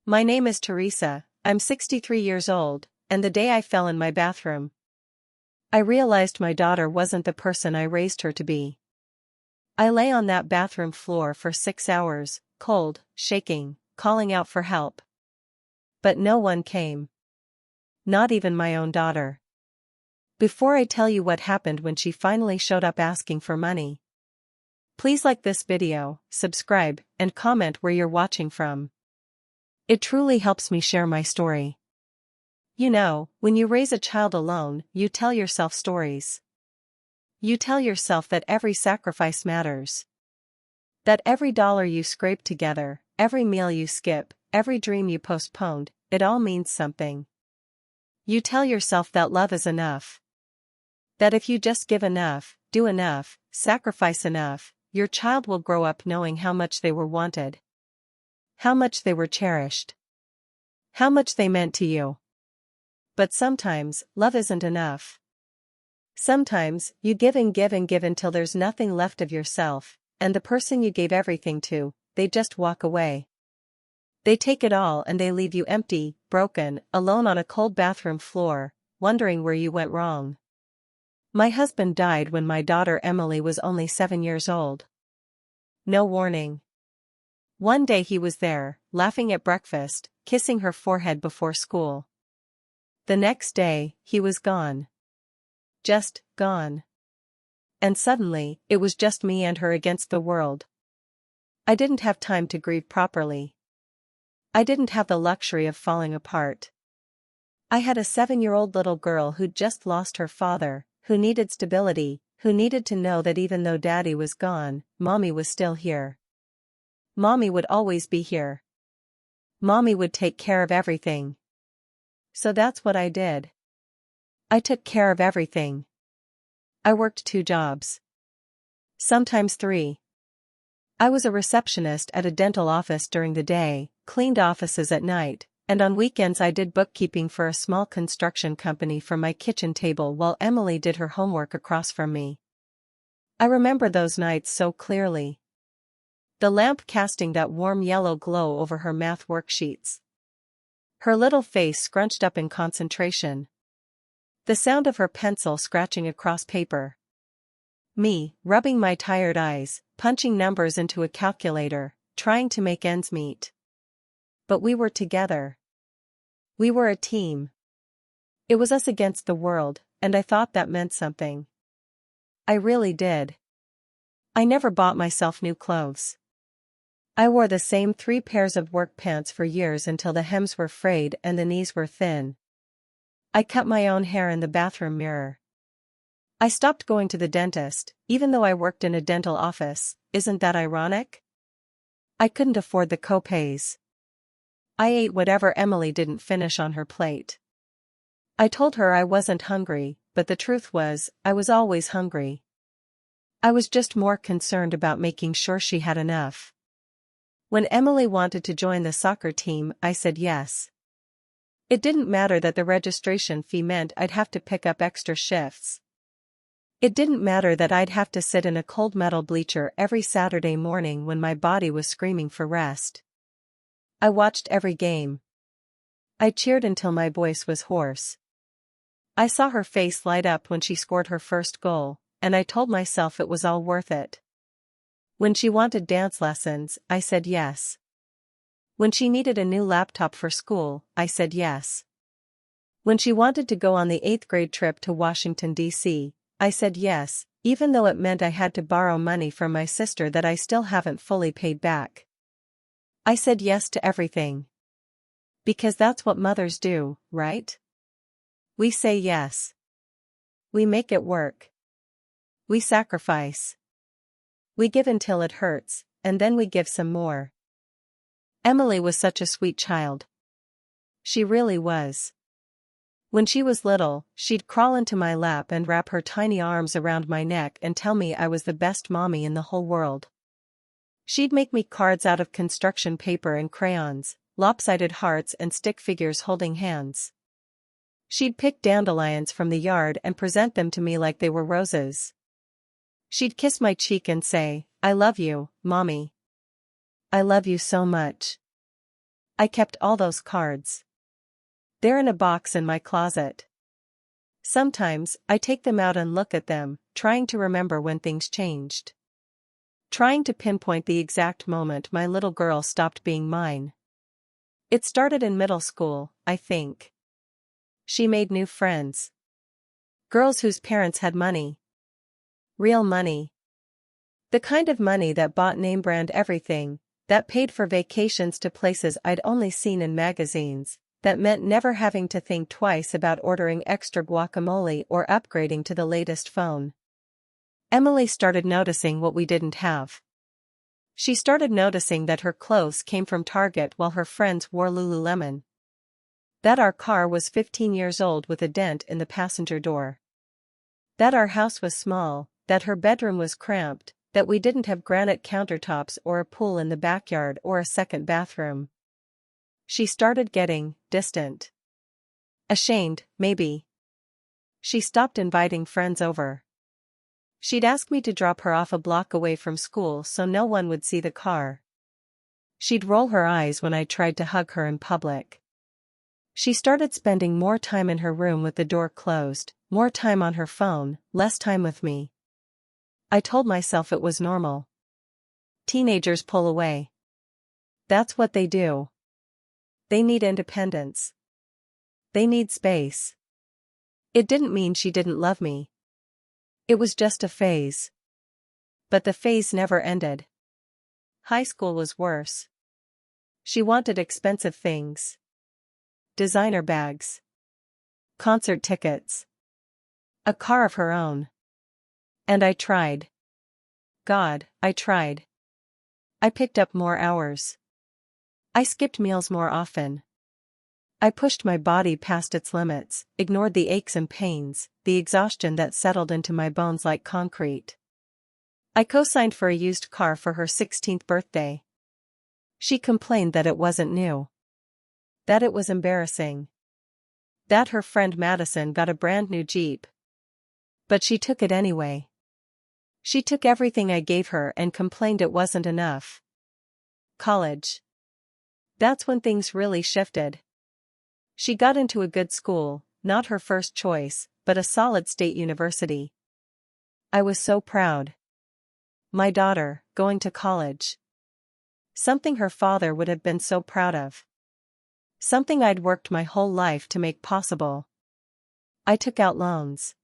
My name is Teresa, I'm 63 years old, and the day I fell in my bathroom, I realized my daughter wasn't the person I raised her to be. I lay on that bathroom floor for 6 hours, cold, shaking, calling out for help. But no one came. Not even my own daughter. Before I tell you what happened when she finally showed up asking for money, please like this video, subscribe, and comment where you're watching from. It truly helps me share my story. You know, when you raise a child alone, you tell yourself stories. You tell yourself that every sacrifice matters. That every dollar you scrape together, every meal you skip, every dream you postponed, it all means something. You tell yourself that love is enough. That if you just give enough, do enough, sacrifice enough, your child will grow up knowing how much they were wanted. How much they were cherished. How much they meant to you. But sometimes, love isn't enough. Sometimes, you give and give and give until there's nothing left of yourself, and the person you gave everything to, they just walk away. They take it all and they leave you empty, broken, alone on a cold bathroom floor, wondering where you went wrong. My husband died when my daughter Emily was only 7 years old. No warning. One day he was there, laughing at breakfast, kissing her forehead before school. The next day, he was gone. Just gone. And suddenly, it was just me and her against the world. I didn't have time to grieve properly. I didn't have the luxury of falling apart. I had a 7-year-old little girl who'd just lost her father, who needed stability, who needed to know that even though Daddy was gone, Mommy was still here. Mommy would always be here. Mommy would take care of everything. So that's what I did. I took care of everything. I worked 2 jobs. Sometimes 3. I was a receptionist at a dental office during the day, cleaned offices at night, and on weekends I did bookkeeping for a small construction company from my kitchen table while Emily did her homework across from me. I remember those nights so clearly. The lamp casting that warm yellow glow over her math worksheets. Her little face scrunched up in concentration. The sound of her pencil scratching across paper. Me, rubbing my tired eyes, punching numbers into a calculator, trying to make ends meet. But we were together. We were a team. It was us against the world, and I thought that meant something. I really did. I never bought myself new clothes. I wore the same 3 pairs of work pants for years until the hems were frayed and the knees were thin. I cut my own hair in the bathroom mirror. I stopped going to the dentist, even though I worked in a dental office. Isn't that ironic? I couldn't afford the co-pays. I ate whatever Emily didn't finish on her plate. I told her I wasn't hungry, but the truth was, I was always hungry. I was just more concerned about making sure she had enough. When Emily wanted to join the soccer team, I said yes. It didn't matter that the registration fee meant I'd have to pick up extra shifts. It didn't matter that I'd have to sit in a cold metal bleacher every Saturday morning when my body was screaming for rest. I watched every game. I cheered until my voice was hoarse. I saw her face light up when she scored her first goal, and I told myself it was all worth it. When she wanted dance lessons, I said yes. When she needed a new laptop for school, I said yes. When she wanted to go on the 8th grade trip to Washington, D.C., I said yes, even though it meant I had to borrow money from my sister that I still haven't fully paid back. I said yes to everything. Because that's what mothers do, right? We say yes. We make it work. We sacrifice. We give until it hurts, and then we give some more. Emily was such a sweet child. She really was. When she was little, she'd crawl into my lap and wrap her tiny arms around my neck and tell me I was the best mommy in the whole world. She'd make me cards out of construction paper and crayons, lopsided hearts and stick figures holding hands. She'd pick dandelions from the yard and present them to me like they were roses. She'd kiss my cheek and say, "I love you, Mommy. I love you so much." I kept all those cards. They're in a box in my closet. Sometimes, I take them out and look at them, trying to remember when things changed. Trying to pinpoint the exact moment my little girl stopped being mine. It started in middle school, I think. She made new friends. Girls whose parents had money. Real money. The kind of money that bought name-brand everything, that paid for vacations to places I'd only seen in magazines, that meant never having to think twice about ordering extra guacamole or upgrading to the latest phone. Emily started noticing what we didn't have. She started noticing that her clothes came from Target while her friends wore Lululemon. That our car was 15 years old with a dent in the passenger door. That our house was small, that her bedroom was cramped, that we didn't have granite countertops or a pool in the backyard or a second bathroom. She started getting distant. Ashamed, maybe. She stopped inviting friends over. She'd ask me to drop her off a block away from school so no one would see the car. She'd roll her eyes when I tried to hug her in public. She started spending more time in her room with the door closed, more time on her phone, less time with me. I told myself it was normal. Teenagers pull away. That's what they do. They need independence. They need space. It didn't mean she didn't love me. It was just a phase. But the phase never ended. High school was worse. She wanted expensive things. Designer bags. Concert tickets. A car of her own. And I tried. God, I tried. I picked up more hours. I skipped meals more often. I pushed my body past its limits, ignored the aches and pains, the exhaustion that settled into my bones like concrete. I co-signed for a used car for her 16th birthday. She complained that it wasn't new. That it was embarrassing. That her friend Madison got a brand new Jeep. But she took it anyway. She took everything I gave her and complained it wasn't enough. College. That's when things really shifted. She got into a good school, not her first choice, but a solid state university. I was so proud. My daughter, going to college. Something her father would have been so proud of. Something I'd worked my whole life to make possible. I took out loans.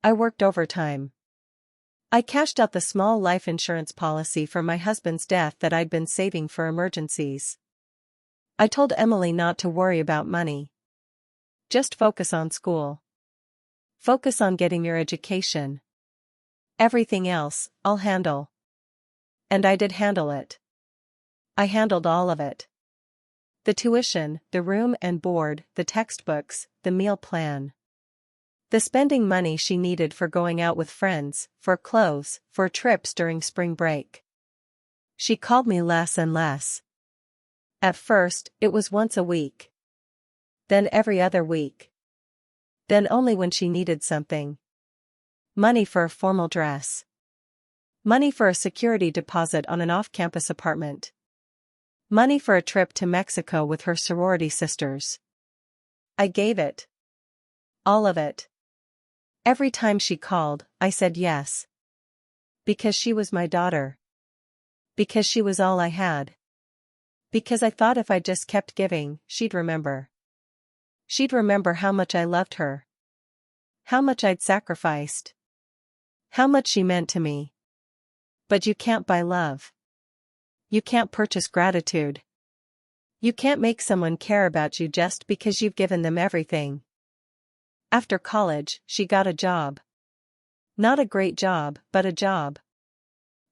I worked overtime. I cashed out the small life insurance policy for my husband's death that I'd been saving for emergencies. I told Emily not to worry about money. Just focus on school. Focus on getting your education. Everything else, I'll handle. And I did handle it. I handled all of it. The tuition, the room and board, the textbooks, the meal plan. The spending money she needed for going out with friends, for clothes, for trips during spring break. She called me less and less. At first, it was once a week. Then every other week. Then only when she needed something. Money for a formal dress. Money for a security deposit on an off-campus apartment. Money for a trip to Mexico with her sorority sisters. I gave it. All of it. Every time she called, I said yes. Because she was my daughter. Because she was all I had. Because I thought if I just kept giving, she'd remember. She'd remember how much I loved her. How much I'd sacrificed. How much she meant to me. But you can't buy love. You can't purchase gratitude. You can't make someone care about you just because you've given them everything. After college, she got a job. Not a great job, but a job.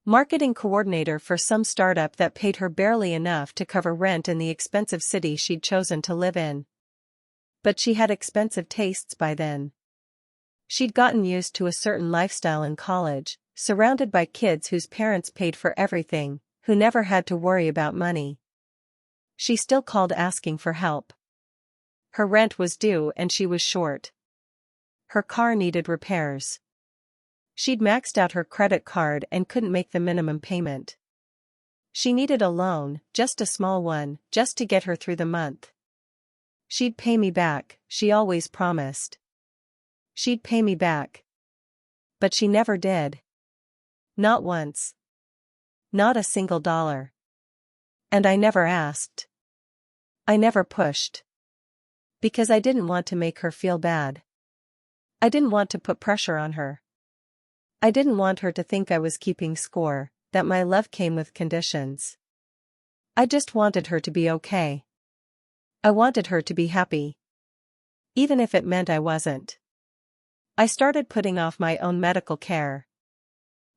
Marketing coordinator for some startup that paid her barely enough to cover rent in the expensive city she'd chosen to live in. But she had expensive tastes by then. She'd gotten used to a certain lifestyle in college, surrounded by kids whose parents paid for everything, who never had to worry about money. She still called asking for help. Her rent was due and she was short. Her car needed repairs. She'd maxed out her credit card and couldn't make the minimum payment. She needed a loan, just a small one, just to get her through the month. She'd pay me back, she always promised. She'd pay me back. But she never did. Not once. Not a single dollar. And I never asked. I never pushed. Because I didn't want to make her feel bad. I didn't want to put pressure on her. I didn't want her to think I was keeping score, that my love came with conditions. I just wanted her to be okay. I wanted her to be happy. Even if it meant I wasn't. I started putting off my own medical care.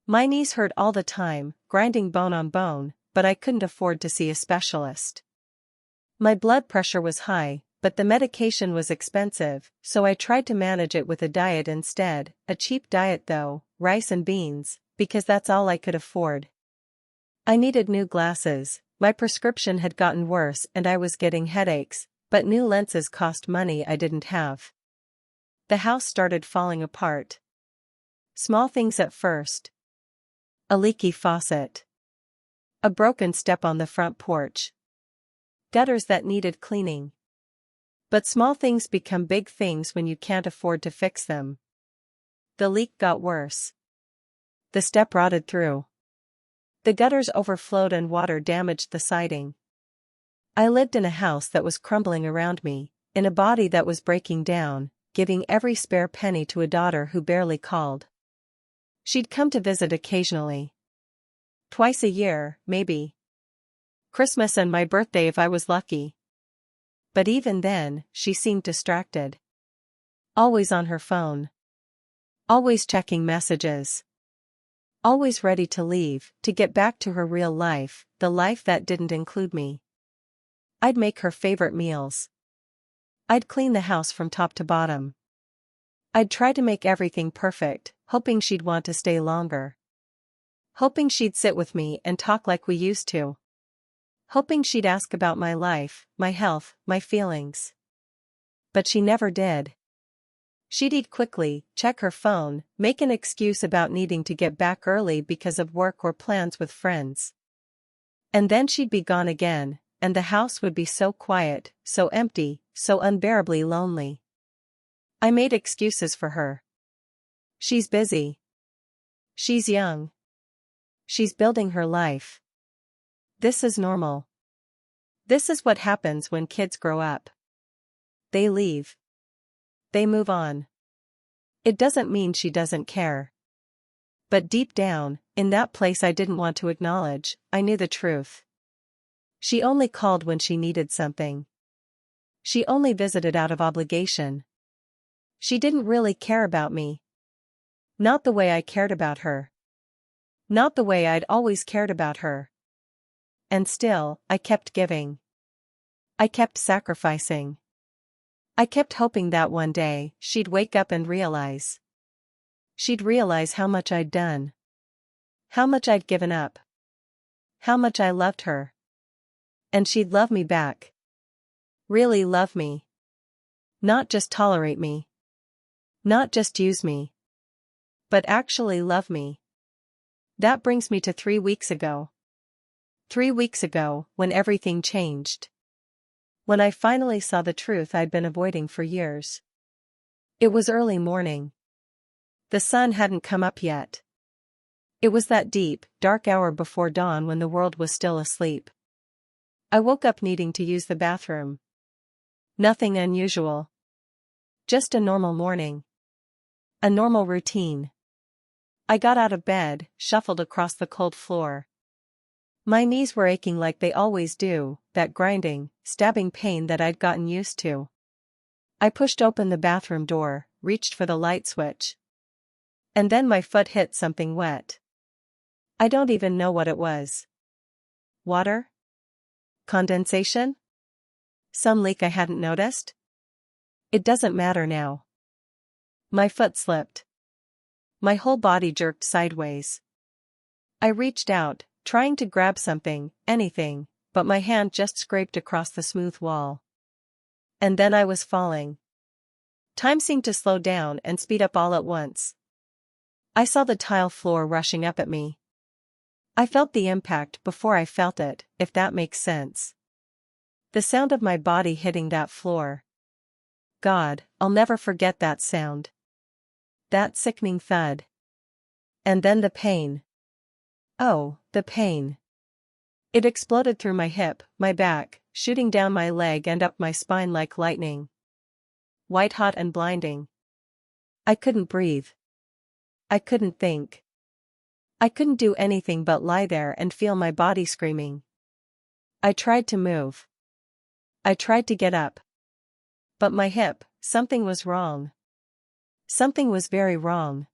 My knees hurt all the time, grinding bone on bone, but I couldn't afford to see a specialist. My blood pressure was high, but the medication was expensive, so I tried to manage it with a diet instead, a cheap diet though, rice and beans, because that's all I could afford. I needed new glasses, my prescription had gotten worse and I was getting headaches, but new lenses cost money I didn't have. The house started falling apart. Small things at first. A leaky faucet. A broken step on the front porch. Gutters that needed cleaning. But small things become big things when you can't afford to fix them. The leak got worse. The step rotted through. The gutters overflowed and water damaged the siding. I lived in a house that was crumbling around me, in a body that was breaking down, giving every spare penny to a daughter who barely called. She'd come to visit occasionally. Twice a year, maybe. Christmas and my birthday if I was lucky. But even then, she seemed distracted. Always on her phone. Always checking messages. Always ready to leave, to get back to her real life, the life that didn't include me. I'd make her favorite meals. I'd clean the house from top to bottom. I'd try to make everything perfect, hoping she'd want to stay longer. Hoping she'd sit with me and talk like we used to. Hoping she'd ask about my life, my health, my feelings. But she never did. She'd eat quickly, check her phone, make an excuse about needing to get back early because of work or plans with friends. And then she'd be gone again, and the house would be so quiet, so empty, so unbearably lonely. I made excuses for her. She's busy. She's young. She's building her life. This is normal. This is what happens when kids grow up. They leave. They move on. It doesn't mean she doesn't care. But deep down, in that place I didn't want to acknowledge, I knew the truth. She only called when she needed something. She only visited out of obligation. She didn't really care about me. Not the way I cared about her. Not the way I'd always cared about her. And still, I kept giving. I kept sacrificing. I kept hoping that one day, she'd wake up and realize. She'd realize how much I'd done. How much I'd given up. How much I loved her. And she'd love me back. Really love me. Not just tolerate me. Not just use me. But actually love me. That brings me to 3 weeks ago. 3 weeks ago, when everything changed. When I finally saw the truth I'd been avoiding for years. It was early morning. The sun hadn't come up yet. It was that deep, dark hour before dawn when the world was still asleep. I woke up needing to use the bathroom. Nothing unusual. Just a normal morning. A normal routine. I got out of bed, shuffled across the cold floor. My knees were aching like they always do, that grinding, stabbing pain that I'd gotten used to. I pushed open the bathroom door, reached for the light switch. And then my foot hit something wet. I don't even know what it was. Water? Condensation? Some leak I hadn't noticed? It doesn't matter now. My foot slipped. My whole body jerked sideways. I reached out, trying to grab something, anything, but my hand just scraped across the smooth wall. And then I was falling. Time seemed to slow down and speed up all at once. I saw the tile floor rushing up at me. I felt the impact before I felt it, if that makes sense. The sound of my body hitting that floor. God, I'll never forget that sound. That sickening thud. And then the pain. Oh, the pain. It exploded through my hip, my back, shooting down my leg and up my spine like lightning. White hot and blinding. I couldn't breathe. I couldn't think. I couldn't do anything but lie there and feel my body screaming. I tried to move. I tried to get up. But my hip, something was wrong. Something was very wrong.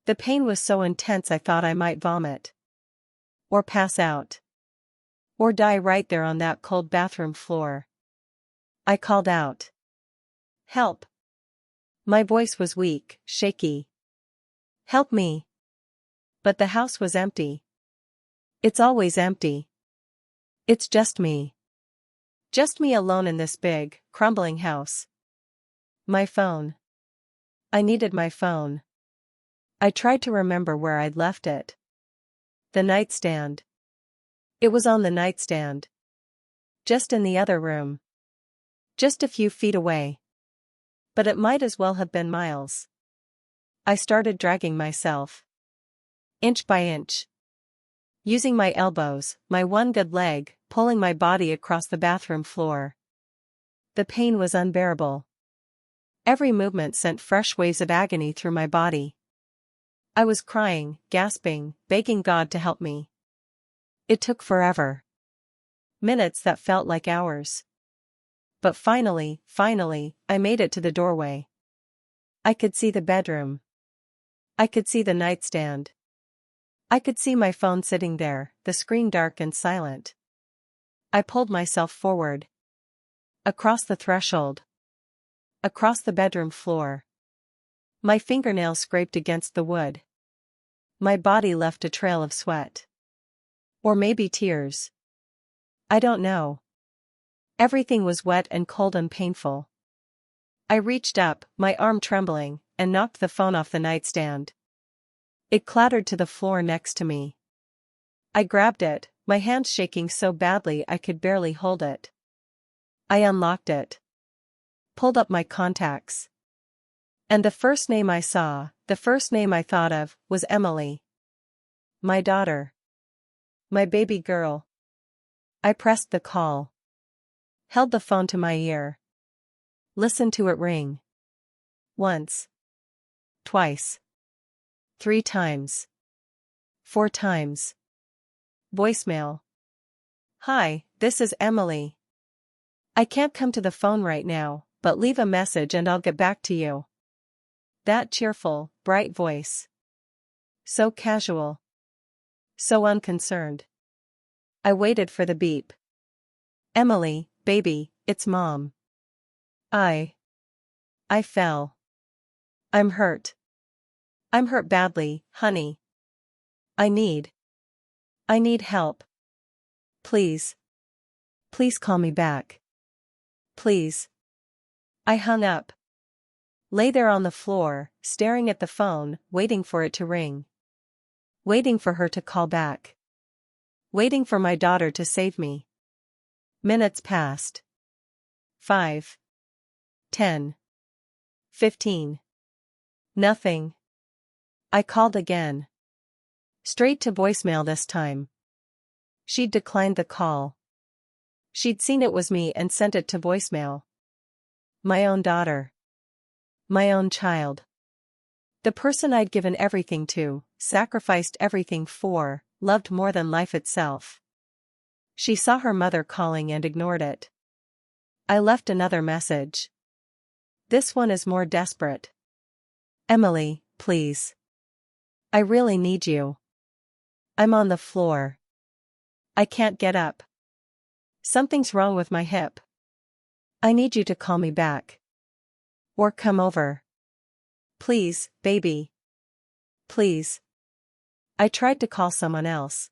The pain was so intense I thought I might vomit. Or pass out. Or die right there on that cold bathroom floor. I called out. Help. My voice was weak, shaky. Help me. But the house was empty. It's always empty. It's just me. Just me alone in this big, crumbling house. My phone. I needed my phone. I tried to remember where I'd left it. The nightstand. It was on the nightstand. Just in the other room. Just a few feet away. But it might as well have been miles. I started dragging myself. Inch by inch. Using my elbows, my one good leg, pulling my body across the bathroom floor. The pain was unbearable. Every movement sent fresh waves of agony through my body. I was crying, gasping, begging God to help me. It took forever. Minutes that felt like hours. But finally, I made it to the doorway. I could see the bedroom. I could see the nightstand. I could see my phone sitting there, the screen dark and silent. I pulled myself forward. Across the threshold. Across the bedroom floor. My fingernails scraped against the wood. My body left a trail of sweat. Or maybe tears. I don't know. Everything was wet and cold and painful. I reached up, my arm trembling, and knocked the phone off the nightstand. It clattered to the floor next to me. I grabbed it, my hand shaking so badly I could barely hold it. I unlocked it. Pulled up my contacts. And the first name I saw, the first name I thought of, was Emily. My daughter. My baby girl. I pressed the call. Held the phone to my ear. Listened to it ring. Once. Twice. 3 times. 4 times. Voicemail. Hi, this is Emily. I can't come to the phone right now, but leave a message and I'll get back to you. That cheerful, bright voice. So casual. So unconcerned. I waited for the beep. Emily, baby, it's Mom. I fell. I'm hurt. I'm hurt badly, honey. I need help. Please. Please call me back. Please. I hung up. Lay there on the floor, staring at the phone, waiting for it to ring. Waiting for her to call back. Waiting for my daughter to save me. Minutes passed. 5. 10. 15. Nothing. I called again. Straight to voicemail this time. She'd declined the call. She'd seen it was me and sent it to voicemail. My own daughter. My own child. The person I'd given everything to, sacrificed everything for, loved more than life itself. She saw her mother calling and ignored it. I left another message. This one is more desperate. Emily, please. I really need you. I'm on the floor. I can't get up. Something's wrong with my hip. I need you to call me back. Or come over. Please, baby. Please. I tried to call someone else.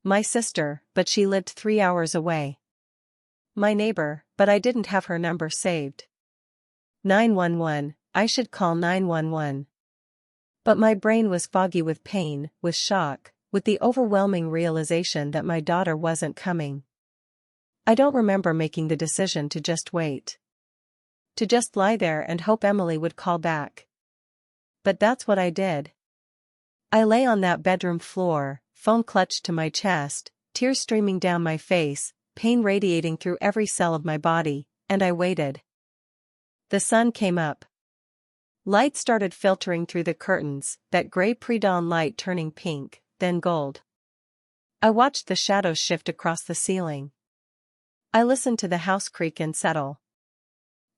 My sister, but she lived 3 hours away. My neighbor, but I didn't have her number saved. 911, I should call 911. But my brain was foggy with pain, with shock, with the overwhelming realization that my daughter wasn't coming. I don't remember making the decision to just wait. To just lie there and hope Emily would call back. But that's what I did. I lay on that bedroom floor, phone clutched to my chest, tears streaming down my face, pain radiating through every cell of my body, and I waited. The sun came up. Light started filtering through the curtains, that gray pre-dawn light turning pink, then gold. I watched the shadows shift across the ceiling. I listened to the house creak and settle.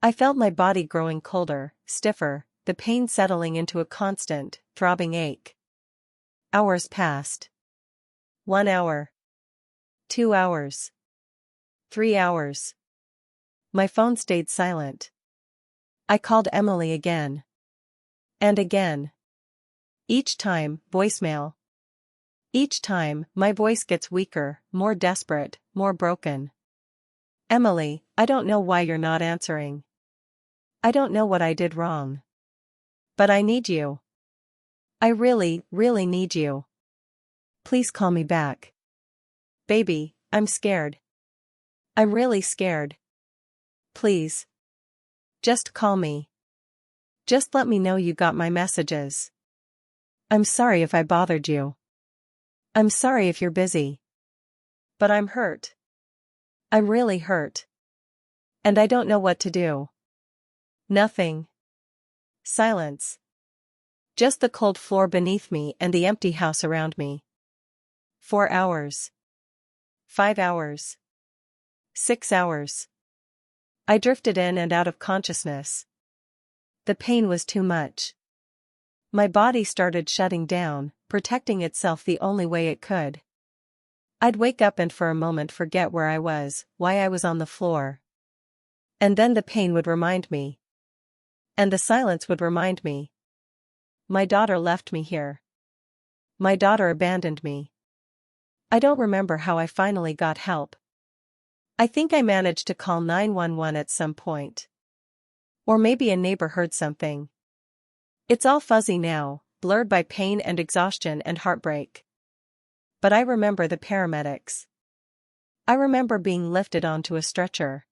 I felt my body growing colder, stiffer, the pain settling into a constant, throbbing ache. Hours passed. 1 hour. 2 hours. 3 hours. My phone stayed silent. I called Emily again. And again. Each time, voicemail. Each time, my voice gets weaker, more desperate, more broken. Emily, I don't know why you're not answering. I don't know what I did wrong. But I need you. I really, really need you. Please call me back. Baby, I'm scared. I'm really scared. Please. Just call me. Just let me know you got my messages. I'm sorry if I bothered you. I'm sorry if you're busy. But I'm hurt. I'm really hurt. And I don't know what to do. Nothing. Silence. Just the cold floor beneath me and the empty house around me. 4 hours. 5 hours. 6 hours. I drifted in and out of consciousness. The pain was too much. My body started shutting down, protecting itself the only way it could. I'd wake up and for a moment forget where I was, why I was on the floor. And then the pain would remind me. And the silence would remind me. My daughter left me here. My daughter abandoned me. I don't remember how I finally got help. I think I managed to call 911 at some point. Or maybe a neighbor heard something. It's all fuzzy now, blurred by pain and exhaustion and heartbreak. But I remember the paramedics. I remember being lifted onto a stretcher.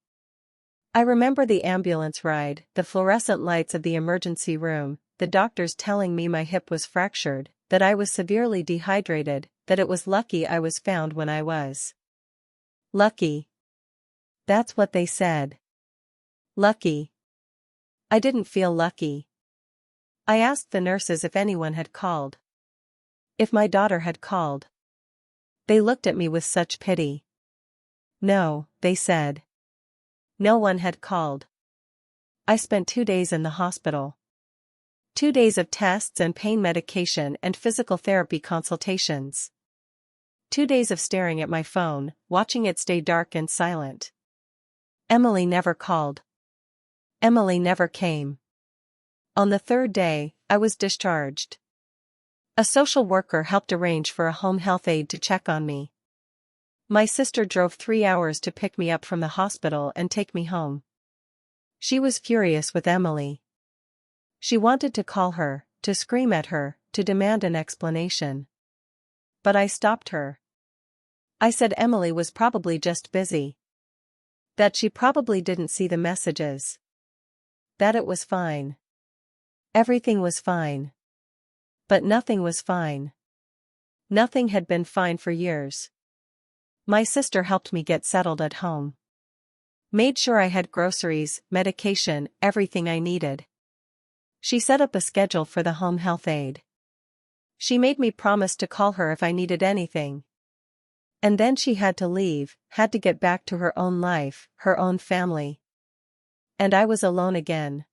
I remember the ambulance ride, the fluorescent lights of the emergency room, the doctors telling me my hip was fractured, that I was severely dehydrated, that it was lucky I was found when I was. Lucky. That's what they said. Lucky. I didn't feel lucky. I asked the nurses if anyone had called. If my daughter had called. They looked at me with such pity. No, they said. No one had called. I spent 2 days in the hospital. 2 days of tests and pain medication and physical therapy consultations. 2 days of staring at my phone, watching it stay dark and silent. Emily never called. Emily never came. On the 3rd day, I was discharged. A social worker helped arrange for a home health aide to check on me. My sister drove 3 hours to pick me up from the hospital and take me home. She was furious with Emily. She wanted to call her, to scream at her, to demand an explanation. But I stopped her. I said Emily was probably just busy. That she probably didn't see the messages. That it was fine. Everything was fine. But nothing was fine. Nothing had been fine for years. My sister helped me get settled at home. Made sure I had groceries, medication, everything I needed. She set up a schedule for the home health aide. She made me promise to call her if I needed anything. And then she had to leave, had to get back to her own life, her own family. And I was alone again.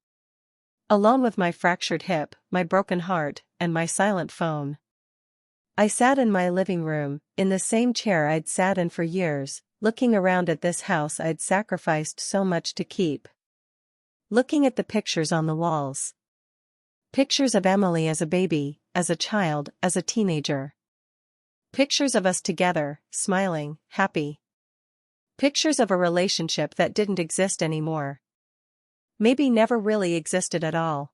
Alone with my fractured hip, my broken heart, and my silent phone. I sat in my living room, in the same chair I'd sat in for years, looking around at this house I'd sacrificed so much to keep. Looking at the pictures on the walls. Pictures of Emily as a baby, as a child, as a teenager. Pictures of us together, smiling, happy. Pictures of a relationship that didn't exist anymore. Maybe never really existed at all.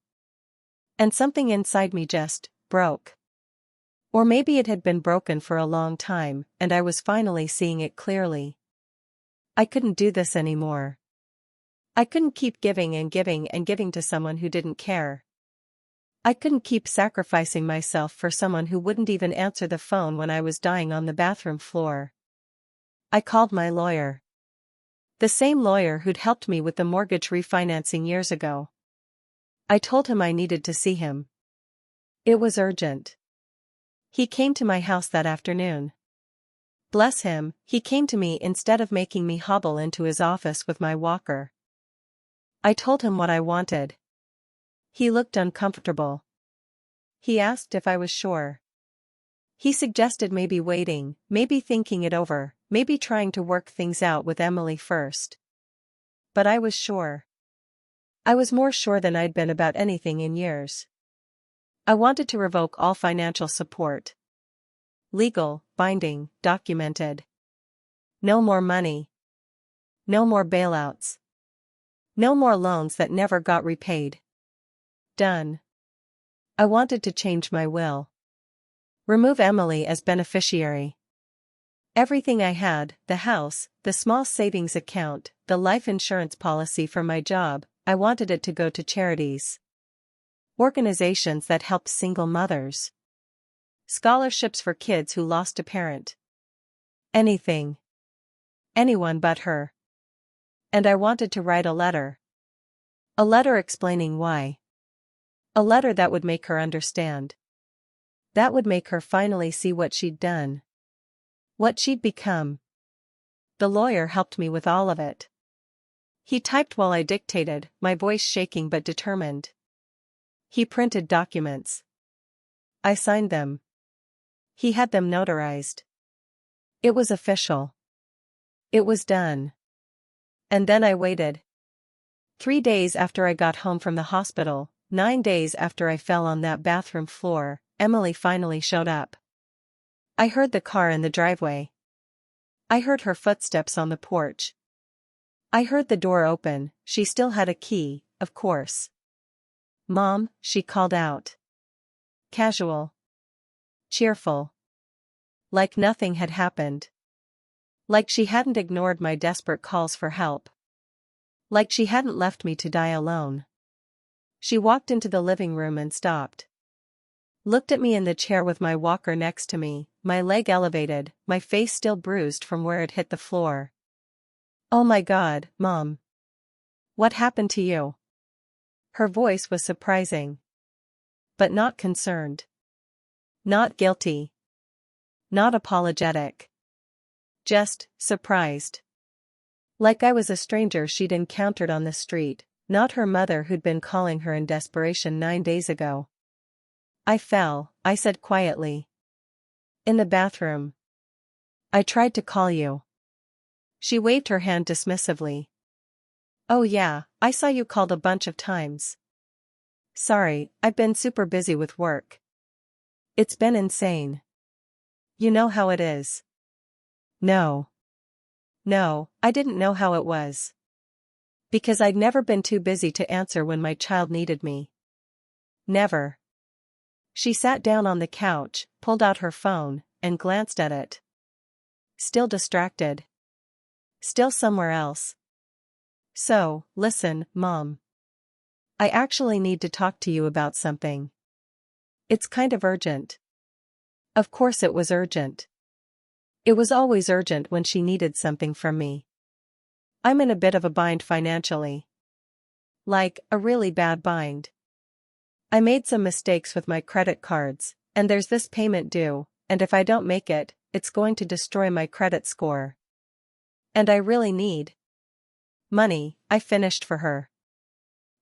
And something inside me just broke. Or maybe it had been broken for a long time, and I was finally seeing it clearly. I couldn't do this anymore. I couldn't keep giving and giving and giving to someone who didn't care. I couldn't keep sacrificing myself for someone who wouldn't even answer the phone when I was dying on the bathroom floor. I called my lawyer. The same lawyer who'd helped me with the mortgage refinancing years ago. I told him I needed to see him. It was urgent. He came to my house that afternoon. Bless him, he came to me instead of making me hobble into his office with my walker. I told him what I wanted. He looked uncomfortable. He asked if I was sure. He suggested maybe waiting, maybe thinking it over, maybe trying to work things out with Emily first. But I was sure. I was more sure than I'd been about anything in years. I wanted to revoke all financial support. Legal, binding, documented. No more money. No more bailouts. No more loans that never got repaid. Done. I wanted to change my will. Remove Emily as beneficiary. Everything I had, the house, the small savings account, the life insurance policy for my job, I wanted it to go to charities. Organizations that helped single mothers. Scholarships for kids who lost a parent. Anything. Anyone but her. And I wanted to write a letter. A letter explaining why. A letter that would make her understand. That would make her finally see what she'd done. What she'd become. The lawyer helped me with all of it. He typed while I dictated, my voice shaking but determined. He printed documents. I signed them. He had them notarized. It was official. It was done. And then I waited. 3 days after I got home from the hospital, 9 days after I fell on that bathroom floor, Emily finally showed up. I heard the car in the driveway. I heard her footsteps on the porch. I heard the door open, she still had a key, of course. Mom, she called out. Casual. Cheerful. Like nothing had happened. Like she hadn't ignored my desperate calls for help. Like she hadn't left me to die alone. She walked into the living room and stopped. Looked at me in the chair with my walker next to me, my leg elevated, my face still bruised from where it hit the floor. Oh my God, Mom. What happened to you? Her voice was surprising. But not concerned. Not guilty. Not apologetic. Just surprised. Like I was a stranger she'd encountered on the street, not her mother who'd been calling her in desperation 9 days ago. I fell, I said quietly. In the bathroom. I tried to call you. She waved her hand dismissively. Oh yeah, I saw you called a bunch of times. Sorry, I've been super busy with work. It's been insane. You know how it is. No. No, I didn't know how it was. Because I'd never been too busy to answer when my child needed me. Never. She sat down on the couch, pulled out her phone, and glanced at it. Still distracted. Still somewhere else. So, listen, Mom. I actually need to talk to you about something. It's kind of urgent. Of course it was urgent. It was always urgent when she needed something from me. I'm in a bit of a bind financially. Like, a really bad bind. I made some mistakes with my credit cards, and there's this payment due, and if I don't make it, it's going to destroy my credit score. And I really need money, I finished for her.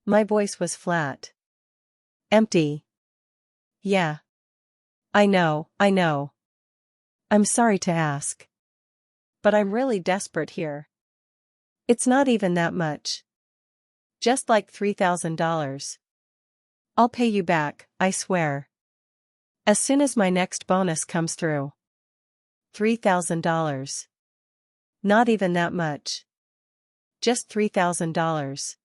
My voice was flat. Empty. Yeah. I know. I'm sorry to ask. But I'm really desperate here. It's not even that much. Just like $3,000. I'll pay you back, I swear. As soon as my next bonus comes through. $3,000. Not even that much. Just $3,000.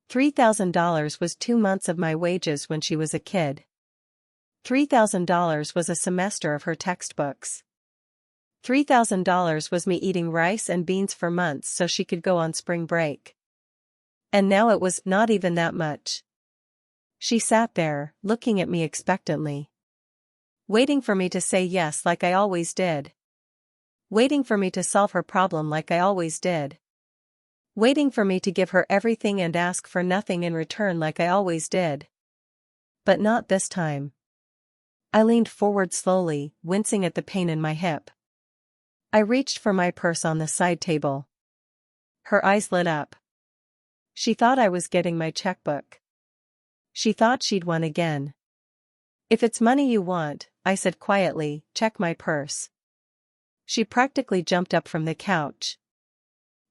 $3,000 was 2 months of my wages when she was a kid. $3,000 was a semester of her textbooks. $3,000 was me eating rice and beans for months so she could go on spring break. And now it was not even that much. She sat there, looking at me expectantly. Waiting for me to say yes like I always did. Waiting for me to solve her problem like I always did. Waiting for me to give her everything and ask for nothing in return like I always did. But not this time. I leaned forward slowly, wincing at the pain in my hip. I reached for my purse on the side table. Her eyes lit up. She thought I was getting my checkbook. She thought she'd won again. If it's money you want, I said quietly, check my purse. She practically jumped up from the couch.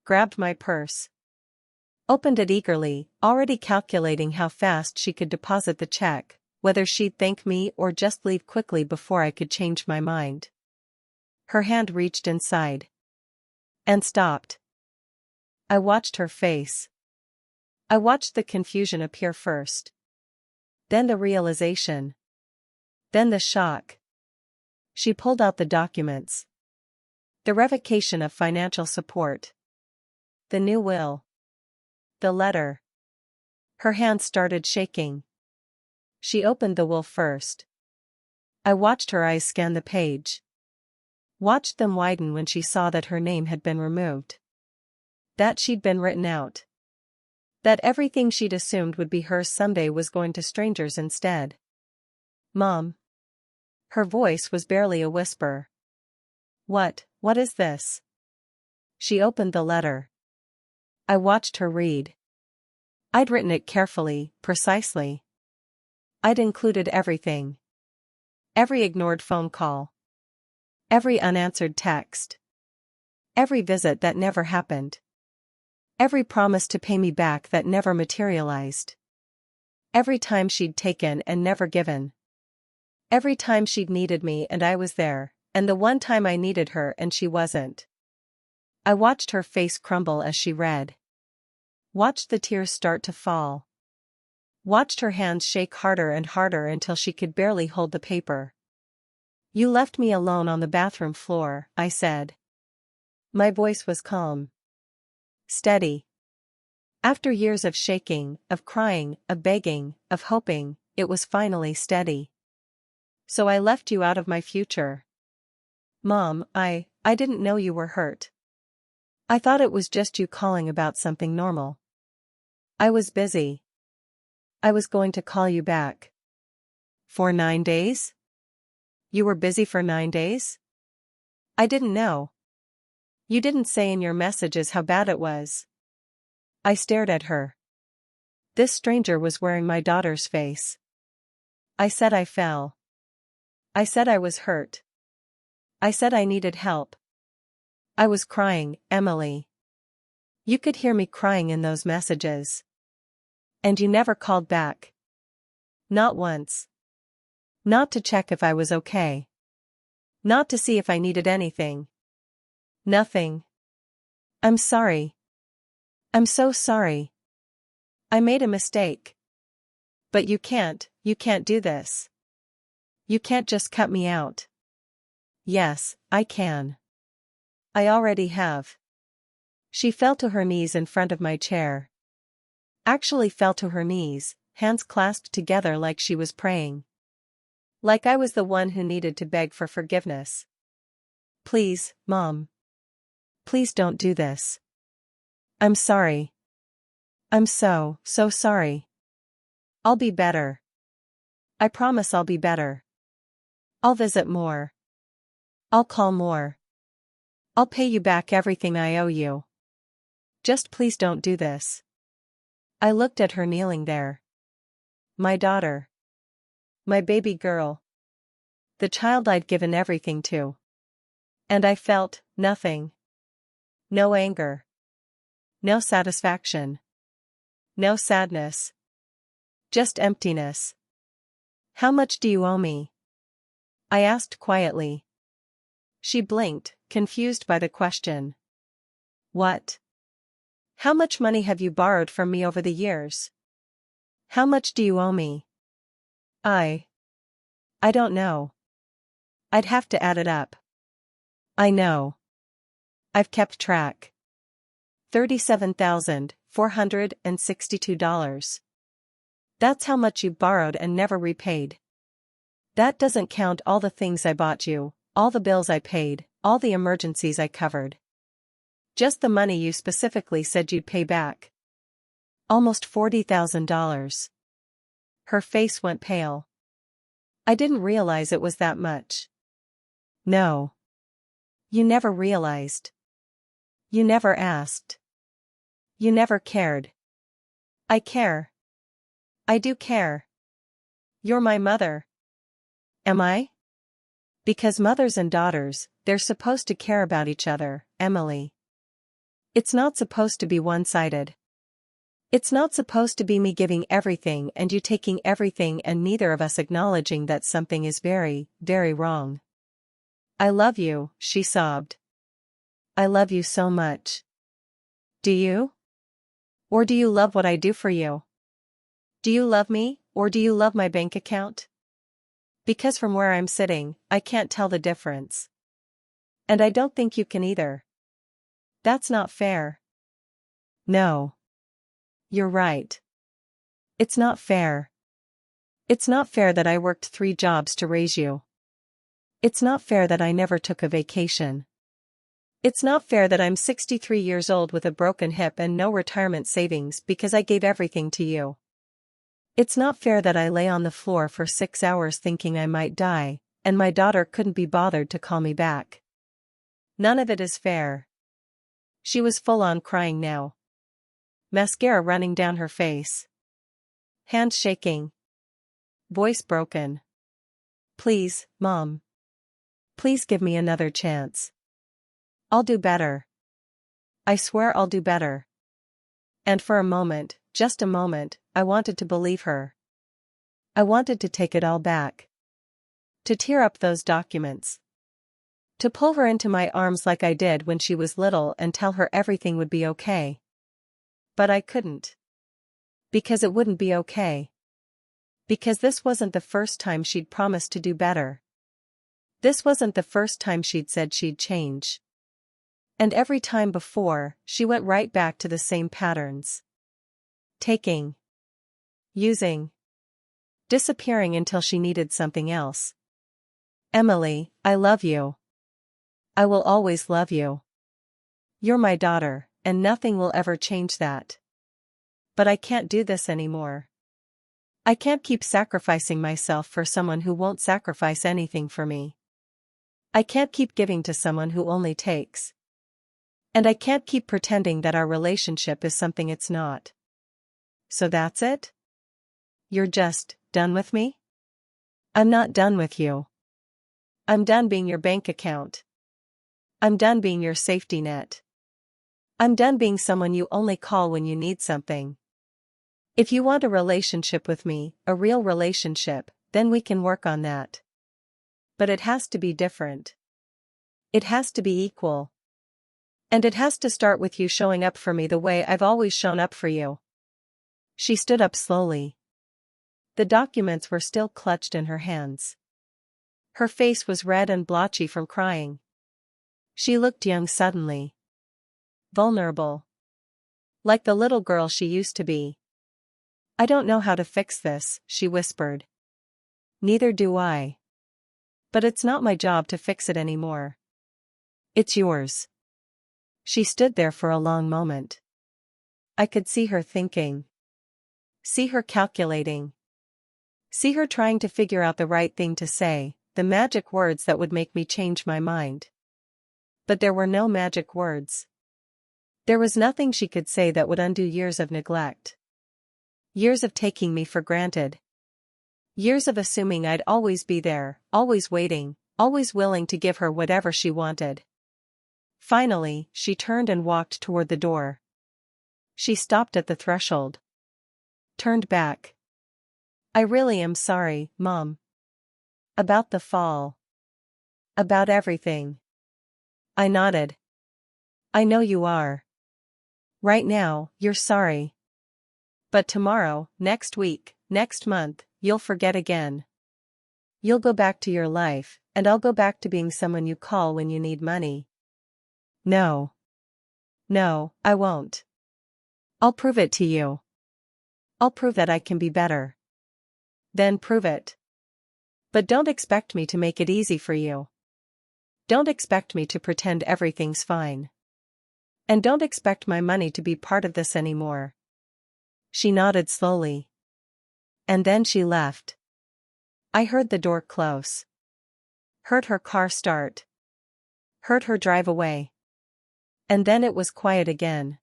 Grabbed my purse. Opened it eagerly, already calculating how fast she could deposit the check, whether she'd thank me or just leave quickly before I could change my mind. Her hand reached inside. And stopped. I watched her face. I watched the confusion appear first. Then the realization. Then the shock. She pulled out the documents. The revocation of financial support. The new will. The letter. Her hand started shaking. She opened the will first. I watched her eyes scan the page. Watched them widen when she saw that her name had been removed. That she'd been written out. That everything she'd assumed would be hers someday was going to strangers instead. Mom. Her voice was barely a whisper. What is this? She opened the letter. I watched her read. I'd written it carefully, precisely. I'd included everything. Every ignored phone call. Every unanswered text. Every visit that never happened. Every promise to pay me back that never materialized. Every time she'd taken and never given. Every time she'd needed me and I was there, and the one time I needed her and she wasn't. I watched her face crumble as she read. Watched the tears start to fall. Watched her hands shake harder and harder until she could barely hold the paper. You left me alone on the bathroom floor, I said. My voice was calm. Steady. After years of shaking, of crying, of begging, of hoping, it was finally steady. So I left you out of my future. Mom, I didn't know you were hurt. I thought it was just you calling about something normal. I was busy. I was going to call you back. For 9 days? You were busy for 9 days? I didn't know. You didn't say in your messages how bad it was. I stared at her. This stranger was wearing my daughter's face. I said I fell. I said I was hurt. I said I needed help. I was crying, Emily. You could hear me crying in those messages. And you never called back. Not once. Not to check if I was okay. Not to see if I needed anything. Nothing. I'm sorry. I'm so sorry. I made a mistake. But you can't do this. You can't just cut me out. Yes, I can. I already have. She fell to her knees in front of my chair. Actually fell to her knees, hands clasped together like she was praying. Like I was the one who needed to beg for forgiveness. Please, Mom. Please don't do this. I'm sorry. I'm so sorry. I'll be better. I promise I'll be better. I'll visit more. I'll call more. I'll pay you back everything I owe you. Just please don't do this. I looked at her kneeling there. My daughter. My baby girl. The child I'd given everything to. And I felt nothing. No anger. No satisfaction. No sadness. Just emptiness. How much do you owe me? I asked quietly. She blinked, confused by the question. What? How much money have you borrowed from me over the years? How much do you owe me? I I don't know. I'd have to add it up. I know. I've kept track. $37,462. That's how much you borrowed and never repaid. That doesn't count all the things I bought you, all the bills I paid, all the emergencies I covered. Just the money you specifically said you'd pay back. Almost $40,000. Her face went pale. I didn't realize it was that much. No. You never realized. You never asked. You never cared. I care. I do care. You're my mother. Am I? Because mothers and daughters, they're supposed to care about each other, Emily. It's not supposed to be one-sided. It's not supposed to be me giving everything and you taking everything and neither of us acknowledging that something is very, very wrong. I love you, she sobbed. I love you so much. Do you? Or do you love what I do for you? Do you love me, or do you love my bank account? Because from where I'm sitting, I can't tell the difference. And I don't think you can either. That's not fair. No. You're right. It's not fair. It's not fair that I worked 3 jobs to raise you. It's not fair that I never took a vacation. It's not fair that I'm 63 years old with a broken hip and no retirement savings because I gave everything to you. It's not fair that I lay on the floor for 6 hours thinking I might die, and my daughter couldn't be bothered to call me back. None of it is fair. She was full on crying now. Mascara running down her face. Hands shaking. Voice broken. Please, Mom. Please give me another chance. I'll do better. I swear I'll do better. And for a moment, just a moment, I wanted to believe her. I wanted to take it all back. To tear up those documents. To pull her into my arms like I did when she was little and tell her everything would be okay. But I couldn't. Because it wouldn't be okay. Because this wasn't the first time she'd promised to do better. This wasn't the first time she'd said she'd change. And every time before, she went right back to the same patterns. Taking. Using. Disappearing until she needed something else. Emily, I love you. I will always love you. You're my daughter, and nothing will ever change that. But I can't do this anymore. I can't keep sacrificing myself for someone who won't sacrifice anything for me. I can't keep giving to someone who only takes. And I can't keep pretending that our relationship is something it's not. So that's it? You're just done with me? I'm not done with you. I'm done being your bank account. I'm done being your safety net. I'm done being someone you only call when you need something. If you want a relationship with me, a real relationship, then we can work on that. But it has to be different. It has to be equal. And it has to start with you showing up for me the way I've always shown up for you. She stood up slowly. The documents were still clutched in her hands. Her face was red and blotchy from crying. She looked young suddenly. Vulnerable. Like the little girl she used to be. I don't know how to fix this, she whispered. Neither do I. But it's not my job to fix it anymore. It's yours. She stood there for a long moment. I could see her thinking. See her calculating. See her trying to figure out the right thing to say, the magic words that would make me change my mind. But there were no magic words. There was nothing she could say that would undo years of neglect. Years of taking me for granted. Years of assuming I'd always be there, always waiting, always willing to give her whatever she wanted. Finally, she turned and walked toward the door. She stopped at the threshold. Turned back. I really am sorry, Mom. About the fall. About everything. I nodded. I know you are. Right now, you're sorry. But tomorrow, next week, next month, you'll forget again. You'll go back to your life, and I'll go back to being someone you call when you need money. No. No, I won't. I'll prove it to you. I'll prove that I can be better. Then prove it. But don't expect me to make it easy for you. Don't expect me to pretend everything's fine. And don't expect my money to be part of this anymore. She nodded slowly. And then she left. I heard the door close. Heard her car start. Heard her drive away. And then it was quiet again.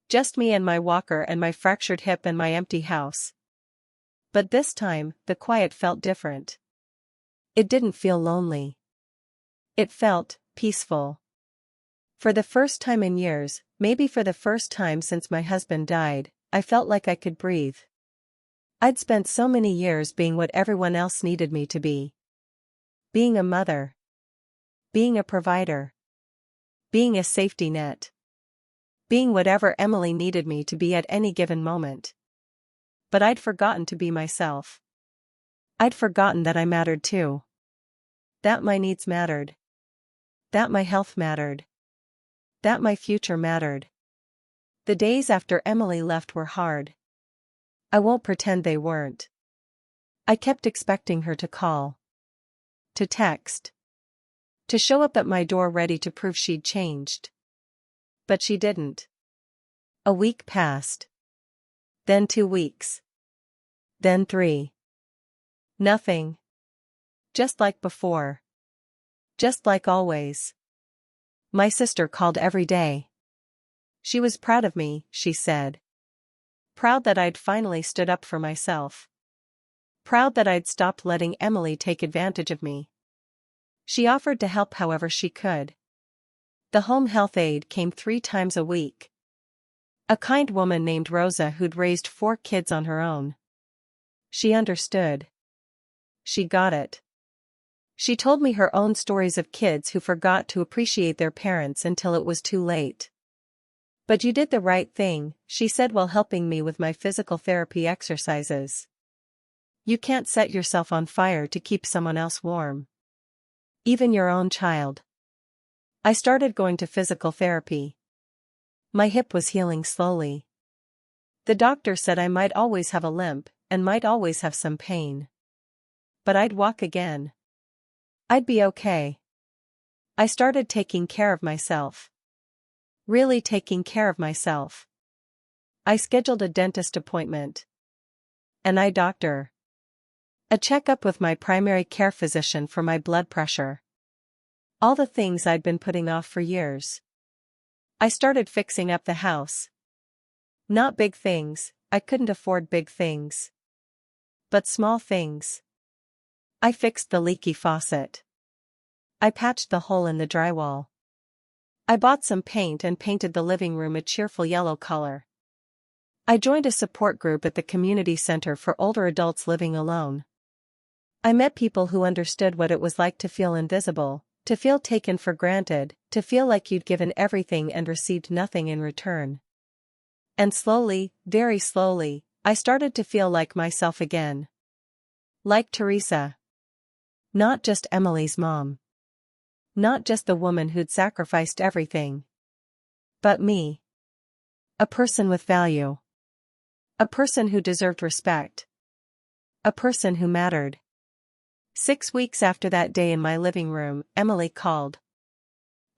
Just me and my walker and my fractured hip and my empty house. But this time, the quiet felt different. It didn't feel lonely. It felt peaceful. For the first time in years, maybe for the first time since my husband died, I felt like I could breathe. I'd spent so many years being what everyone else needed me to be. Being a mother. Being a provider. Being a safety net. Being whatever Emily needed me to be at any given moment. But I'd forgotten to be myself. I'd forgotten that I mattered too. That my needs mattered. That my health mattered. That my future mattered. The days after Emily left were hard. I won't pretend they weren't. I kept expecting her to call. To text. To show up at my door ready to prove she'd changed. But she didn't. A week passed. Then 2 weeks. Then 3. Nothing. Just like before. Just like always. My sister called every day. She was proud of me, she said. Proud that I'd finally stood up for myself. Proud that I'd stopped letting Emily take advantage of me. She offered to help however she could. The home health aide came 3 times a week. A kind woman named Rosa who'd raised 4 kids on her own. She understood. She got it. She told me her own stories of kids who forgot to appreciate their parents until it was too late. But you did the right thing, she said while helping me with my physical therapy exercises. You can't set yourself on fire to keep someone else warm. Even your own child. I started going to physical therapy. My hip was healing slowly. The doctor said I might always have a limp, and might always have some pain. But I'd walk again. I'd be okay. I started taking care of myself. Really taking care of myself. I scheduled a dentist appointment. An eye doctor. A checkup with my primary care physician for my blood pressure. All the things I'd been putting off for years. I started fixing up the house. Not big things, I couldn't afford big things. But small things. I fixed the leaky faucet. I patched the hole in the drywall. I bought some paint and painted the living room a cheerful yellow color. I joined a support group at the community center for older adults living alone. I met people who understood what it was like to feel invisible, to feel taken for granted, to feel like you'd given everything and received nothing in return. And slowly, very slowly, I started to feel like myself again. Like Teresa. Not just Emily's mom. Not just the woman who'd sacrificed everything. But me. A person with value. A person who deserved respect. A person who mattered. 6 weeks after that day in my living room, Emily called.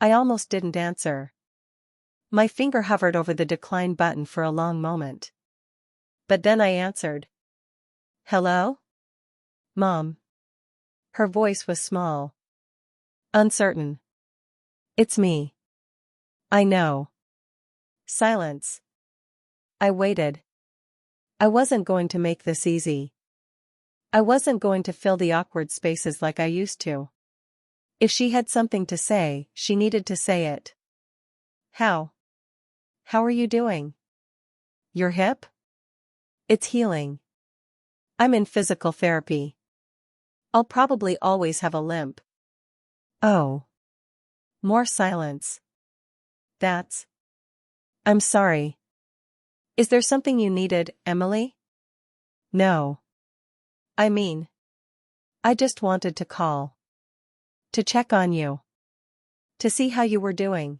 I almost didn't answer. My finger hovered over the decline button for a long moment. But then I answered. Hello? Mom. Her voice was small. Uncertain. It's me. I know. Silence. I waited. I wasn't going to make this easy. I wasn't going to fill the awkward spaces like I used to. If she had something to say, she needed to say it. How? How are you doing? Your hip? It's healing. I'm in physical therapy. I'll probably always have a limp. Oh. More silence. That's. I'm sorry. Is there something you needed, Emily? No. I mean. I just wanted to call. To check on you. To see how you were doing.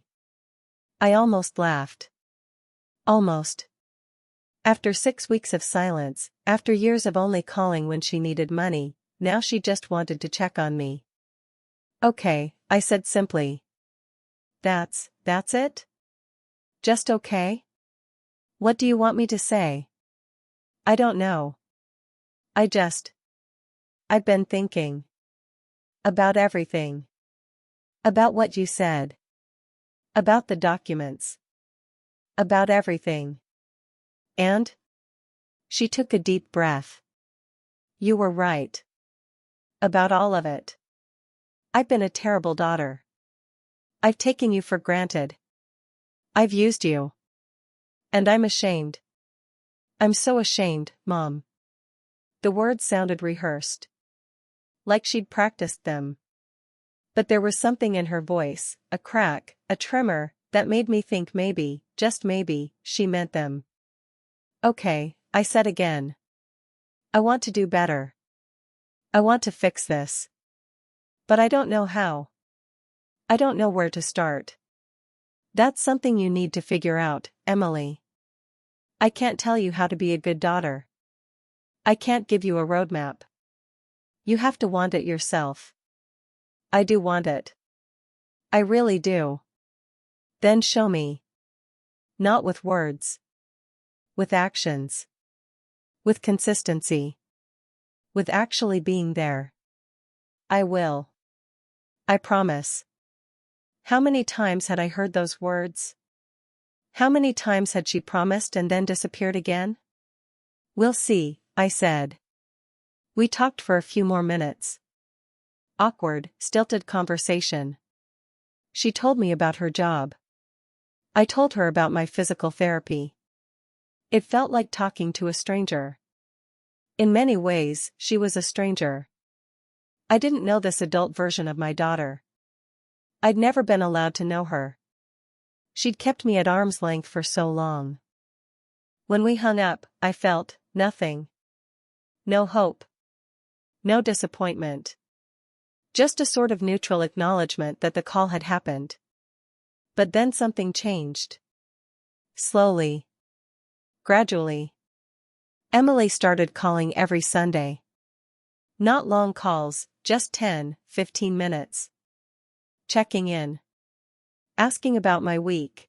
I almost laughed. Almost. After 6 weeks of silence, after years of only calling when she needed money, now she just wanted to check on me. Okay, I said simply. That's it? Just okay? What do you want me to say? I don't know. I've been thinking. About everything. About what you said. About the documents. About everything. And? She took a deep breath. You were right. About all of it. I've been a terrible daughter. I've taken you for granted. I've used you. And I'm ashamed. I'm so ashamed, Mom. The words sounded rehearsed. Like she'd practiced them. But there was something in her voice, a crack, a tremor, that made me think maybe, just maybe, she meant them. Okay, I said again. I want to do better. I want to fix this. But I don't know how. I don't know where to start. That's something you need to figure out, Emily. I can't tell you how to be a good daughter. I can't give you a roadmap. You have to want it yourself. I do want it. I really do. Then show me. Not with words. With actions. With consistency. With actually being there. I will. I promise. How many times had I heard those words? How many times had she promised and then disappeared again? We'll see, I said. We talked for a few more minutes. Awkward, stilted conversation. She told me about her job. I told her about my physical therapy. It felt like talking to a stranger. In many ways, she was a stranger. I didn't know this adult version of my daughter. I'd never been allowed to know her. She'd kept me at arm's length for so long. When we hung up, I felt nothing. No hope. No disappointment. Just a sort of neutral acknowledgement that the call had happened. But then something changed. Slowly. Gradually. Emily started calling every Sunday. Not long calls, just 10, 15 minutes. Checking in. Asking about my week.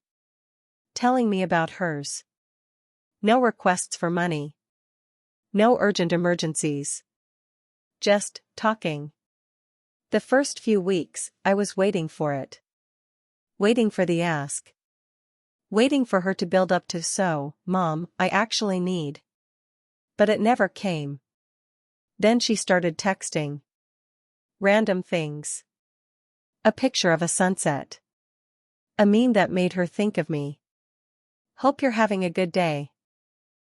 Telling me about hers. No requests for money. No urgent emergencies. Just talking. The first few weeks, I was waiting for it. Waiting for the ask. Waiting for her to build up to so, Mom, I actually need. But it never came. Then she started texting. Random things. A picture of a sunset. A meme that made her think of me. Hope you're having a good day.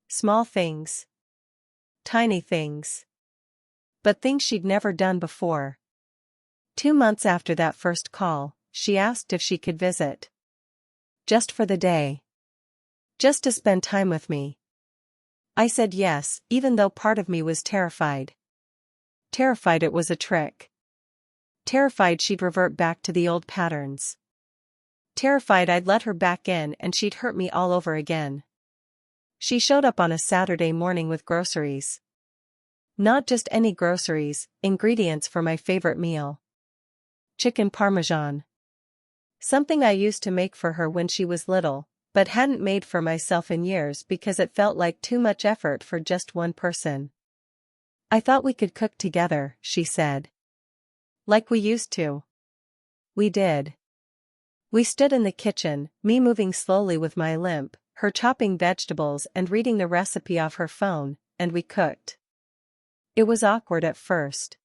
Small things. Tiny things. But things she'd never done before. 2 months after that first call, she asked if she could visit. Just for the day. Just to spend time with me. I said yes, even though part of me was terrified. Terrified it was a trick. Terrified she'd revert back to the old patterns. Terrified I'd let her back in and she'd hurt me all over again. She showed up on a Saturday morning with groceries. Not just any groceries, ingredients for my favorite meal. Chicken parmesan. Something I used to make for her when she was little, but hadn't made for myself in years because it felt like too much effort for just one person. I thought we could cook together, she said. Like we used to. We did. We stood in the kitchen, me moving slowly with my limp, her chopping vegetables and reading the recipe off her phone, and we cooked. It was awkward at first.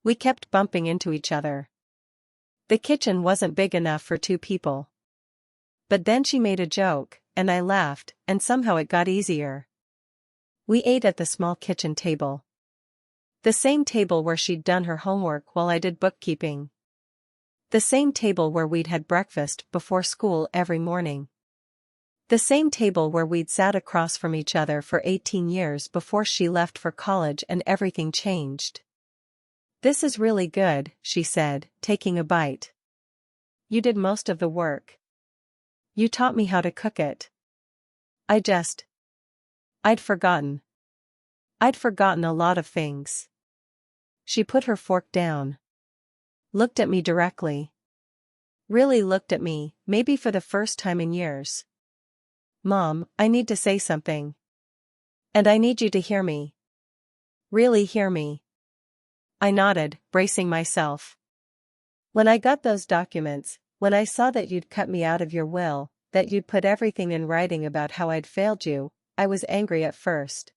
We kept bumping into each other. The kitchen wasn't big enough for 2 people. But then she made a joke, and I laughed, and somehow it got easier. We ate at the small kitchen table. The same table where she'd done her homework while I did bookkeeping. The same table where we'd had breakfast before school every morning. The same table where we'd sat across from each other for 18 years before she left for college and everything changed. This is really good, she said, taking a bite. You did most of the work. You taught me how to cook it. I just. I'd forgotten. I'd forgotten a lot of things. She put her fork down. Looked at me directly. Really looked at me, maybe for the first time in years. Mom, I need to say something. And I need you to hear me. Really hear me. I nodded, bracing myself. When I got those documents, when I saw that you'd cut me out of your will, that you'd put everything in writing about how I'd failed you, I was angry at first.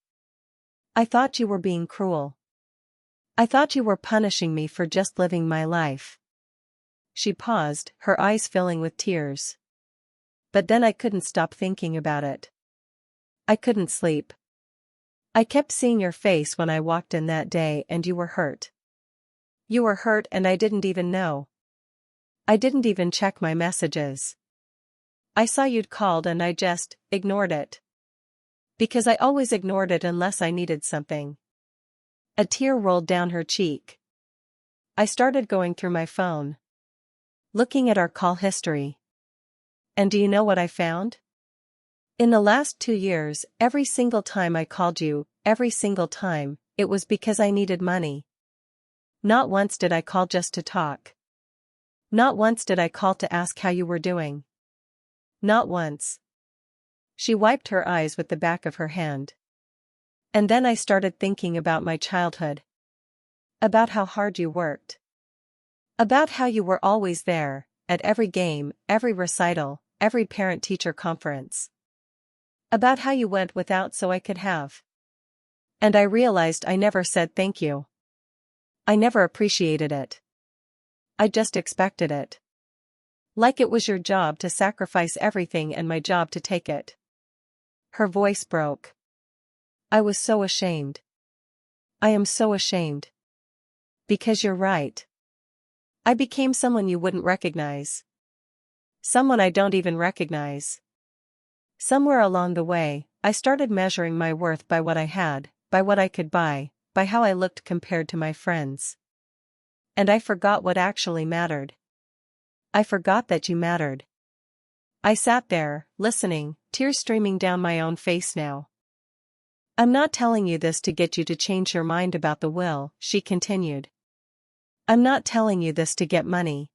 I thought you were being cruel. I thought you were punishing me for just living my life. She paused, her eyes filling with tears. But then I couldn't stop thinking about it. I couldn't sleep. I kept seeing your face when I walked in that day and you were hurt. You were hurt and I didn't even know. I didn't even check my messages. I saw you'd called and I just ignored it. Because I always ignored it unless I needed something. A tear rolled down her cheek. I started going through my phone. Looking at our call history. And do you know what I found? In the last 2 years, every single time I called you, every single time, it was because I needed money. Not once did I call just to talk. Not once did I call to ask how you were doing. Not once. She wiped her eyes with the back of her hand. And then I started thinking about my childhood. About how hard you worked. About how you were always there, at every game, every recital, every parent-teacher conference. About how you went without so I could have. And I realized I never said thank you. I never appreciated it. I just expected it. Like it was your job to sacrifice everything and my job to take it. Her voice broke. I was so ashamed. I am so ashamed. Because you're right. I became someone you wouldn't recognize. Someone I don't even recognize. Somewhere along the way, I started measuring my worth by what I had, by what I could buy, by how I looked compared to my friends. And I forgot what actually mattered. I forgot that you mattered. I sat there, listening, tears streaming down my own face now. I'm not telling you this to get you to change your mind about the will, she continued. I'm not telling you this to get money.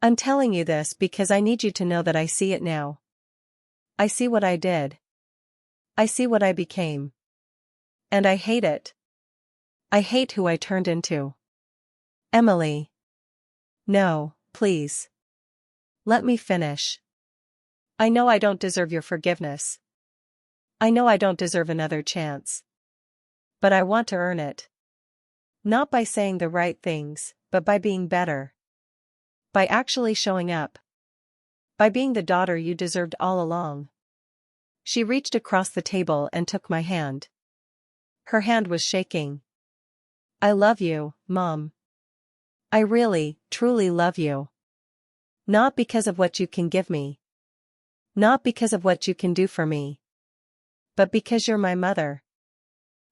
I'm telling you this because I need you to know that I see it now. I see what I did. I see what I became. And I hate it. I hate who I turned into. Emily. No, please. Let me finish. I know I don't deserve your forgiveness. I know I don't deserve another chance. But I want to earn it. Not by saying the right things, but by being better. By actually showing up. By being the daughter you deserved all along. She reached across the table and took my hand. Her hand was shaking. I love you, Mom. I really, truly love you. Not because of what you can give me. Not because of what you can do for me. But because you're my mother.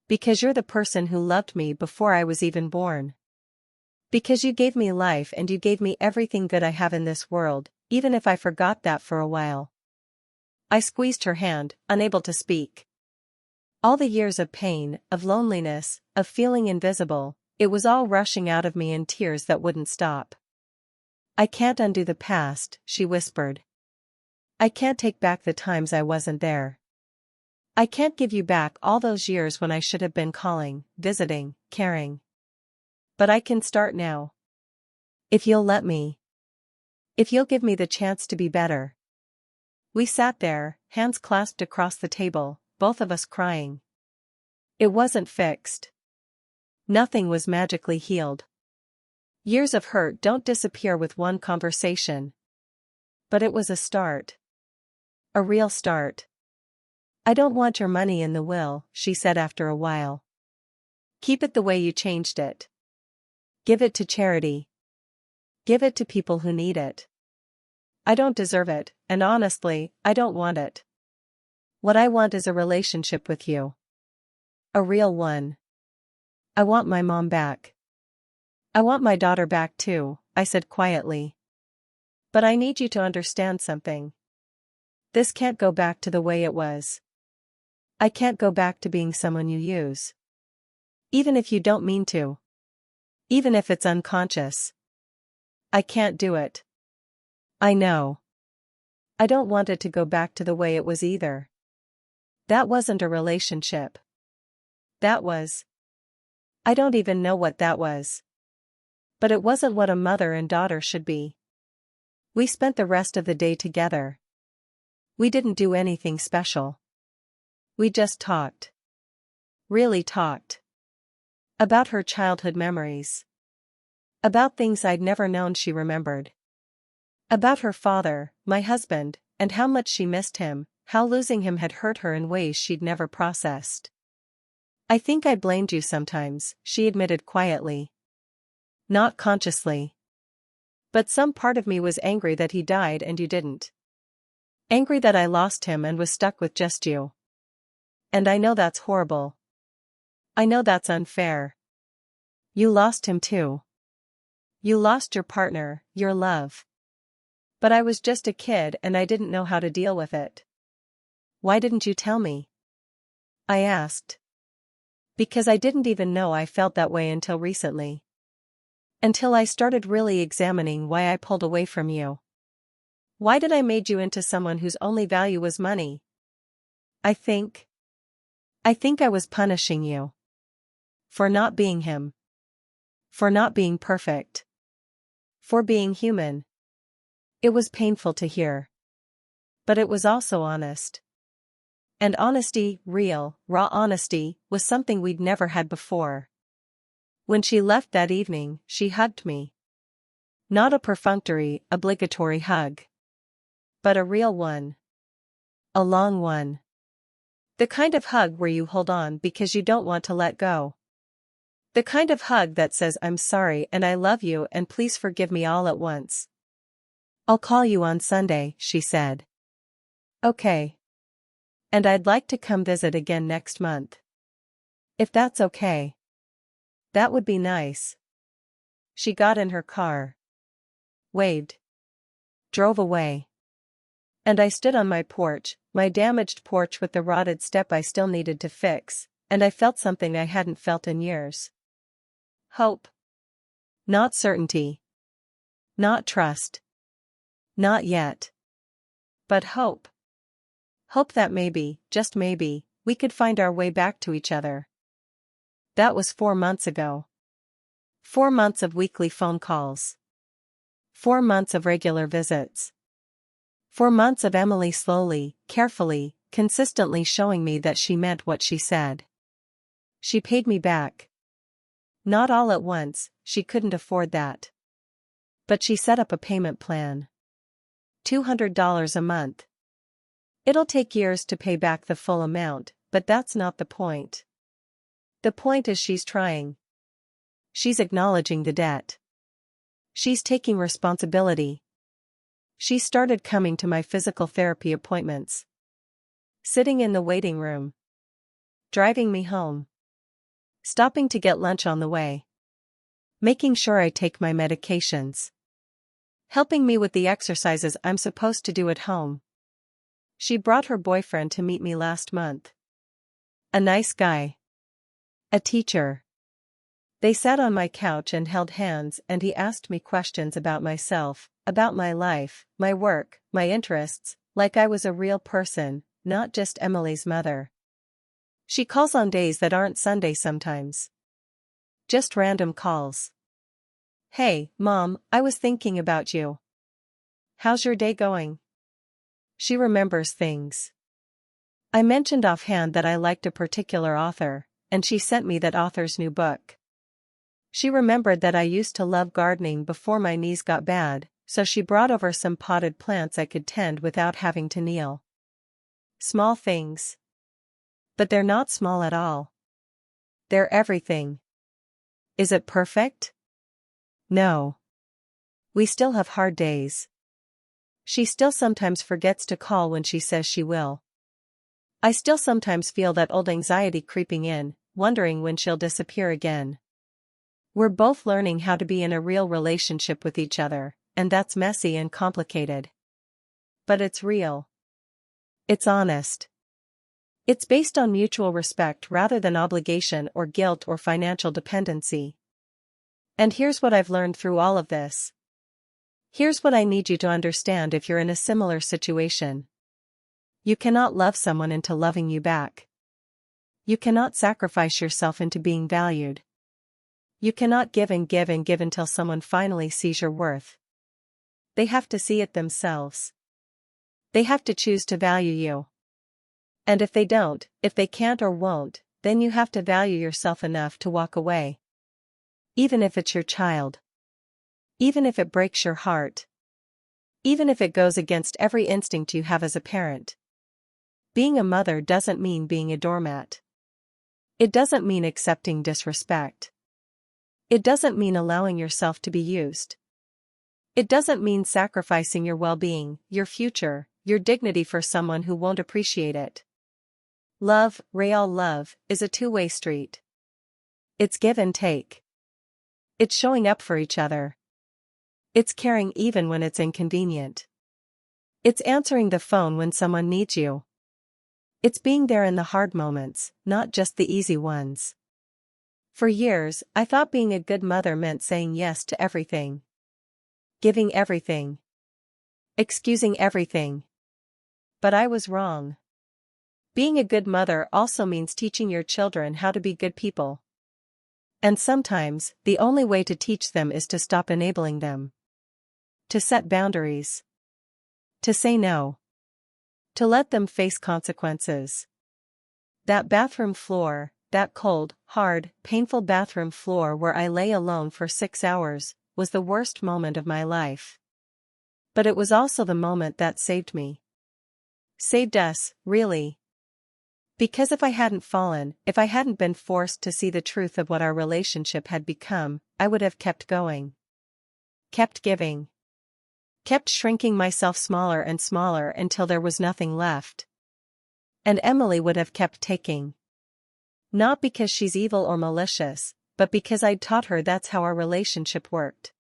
Because you're the person who loved me before I was even born. Because you gave me life and you gave me everything good I have in this world, even if I forgot that for a while. I squeezed her hand, unable to speak. All the years of pain, of loneliness, of feeling invisible, it was all rushing out of me in tears that wouldn't stop. I can't undo the past, she whispered. I can't take back the times I wasn't there. I can't give you back all those years when I should have been calling, visiting, caring. But I can start now. If you'll let me. If you'll give me the chance to be better. We sat there, hands clasped across the table, both of us crying. It wasn't fixed. Nothing was magically healed. Years of hurt don't disappear with one conversation. But it was a start. A real start. I don't want your money in the will, she said after a while. Keep it the way you changed it. Give it to charity. Give it to people who need it. I don't deserve it, and honestly, I don't want it. What I want is a relationship with you. A real one. I want my mom back. I want my daughter back too, I said quietly. But I need you to understand something. This can't go back to the way it was. I can't go back to being someone you use. Even if you don't mean to. Even if it's unconscious. I can't do it. I know. I don't want it to go back to the way it was either. That wasn't a relationship. That was. I don't even know what that was. But it wasn't what a mother and daughter should be. We spent the rest of the day together. We didn't do anything special. We just talked. Really talked. About her childhood memories. About things I'd never known she remembered. About her father, my husband, and how much she missed him, how losing him had hurt her in ways she'd never processed. I think I blamed you sometimes, she admitted quietly. Not consciously. But some part of me was angry that he died and you didn't. Angry that I lost him and was stuck with just you. And I know that's horrible. I know that's unfair. You lost him too. You lost your partner, your love. But I was just a kid and I didn't know how to deal with it. Why didn't you tell me? I asked. Because I didn't even know I felt that way until recently. Until I started really examining why I pulled away from you. Why did I made you into someone whose only value was money? I think I was punishing you. For not being him. For not being perfect. For being human. It was painful to hear. But it was also honest. And honesty, real, raw honesty, was something we'd never had before. When she left that evening, she hugged me. Not a perfunctory, obligatory hug. But a real one. A long one. The kind of hug where you hold on because you don't want to let go. The kind of hug that says I'm sorry and I love you and please forgive me all at once. I'll call you on Sunday, she said. Okay. And I'd like to come visit again next month. If that's okay. That would be nice. She got in her car. Waved. Drove away. And I stood on my porch, my damaged porch with the rotted step I still needed to fix, and I felt something I hadn't felt in years. Hope. Not certainty. Not trust. Not yet. But hope. Hope that maybe, just maybe, we could find our way back to each other. That was 4 months ago. 4 months of weekly phone calls. 4 months of regular visits. 4 months of Emily slowly, carefully, consistently showing me that she meant what she said. She paid me back. Not all at once, she couldn't afford that. But she set up a payment plan. $200 a month. It'll take years to pay back the full amount, but that's not the point. The point is she's trying. She's acknowledging the debt. She's taking responsibility. She started coming to my physical therapy appointments. Sitting in the waiting room. Driving me home. Stopping to get lunch on the way. Making sure I take my medications. Helping me with the exercises I'm supposed to do at home. She brought her boyfriend to meet me last month. A nice guy. A teacher. They sat on my couch and held hands and he asked me questions about myself, about my life, my work, my interests, like I was a real person, not just Emily's mother. She calls on days that aren't Sunday sometimes. Just random calls. Hey, Mom, I was thinking about you. How's your day going? She remembers things. I mentioned offhand that I liked a particular author, and she sent me that author's new book. She remembered that I used to love gardening before my knees got bad, so she brought over some potted plants I could tend without having to kneel. Small things. But they're not small at all. They're everything. Is it perfect? No. We still have hard days. She still sometimes forgets to call when she says she will. I still sometimes feel that old anxiety creeping in, wondering when she'll disappear again. We're both learning how to be in a real relationship with each other, and that's messy and complicated. But it's real. It's honest. It's based on mutual respect rather than obligation or guilt or financial dependency. And here's what I've learned through all of this. Here's what I need you to understand if you're in a similar situation. You cannot love someone into loving you back. You cannot sacrifice yourself into being valued. You cannot give and give and give until someone finally sees your worth. They have to see it themselves. They have to choose to value you. And if they don't, if they can't or won't, then you have to value yourself enough to walk away. Even if it's your child. Even if it breaks your heart. Even if it goes against every instinct you have as a parent. Being a mother doesn't mean being a doormat. It doesn't mean accepting disrespect. It doesn't mean allowing yourself to be used. It doesn't mean sacrificing your well-being, your future, your dignity for someone who won't appreciate it. Love, real love, is a two-way street. It's give and take. It's showing up for each other. It's caring even when it's inconvenient. It's answering the phone when someone needs you. It's being there in the hard moments, not just the easy ones. For years, I thought being a good mother meant saying yes to everything. Giving everything. Excusing everything. But I was wrong. Being a good mother also means teaching your children how to be good people. And sometimes, the only way to teach them is to stop enabling them. To set boundaries. To say no. To let them face consequences. That bathroom floor, that cold, hard, painful bathroom floor where I lay alone for 6 hours, was the worst moment of my life. But it was also the moment that saved me. Saved us, really. Because if I hadn't fallen, if I hadn't been forced to see the truth of what our relationship had become, I would have kept going. Kept giving. Kept shrinking myself smaller and smaller until there was nothing left. And Emily would have kept taking. Not because she's evil or malicious, but because I'd taught her that's how our relationship worked.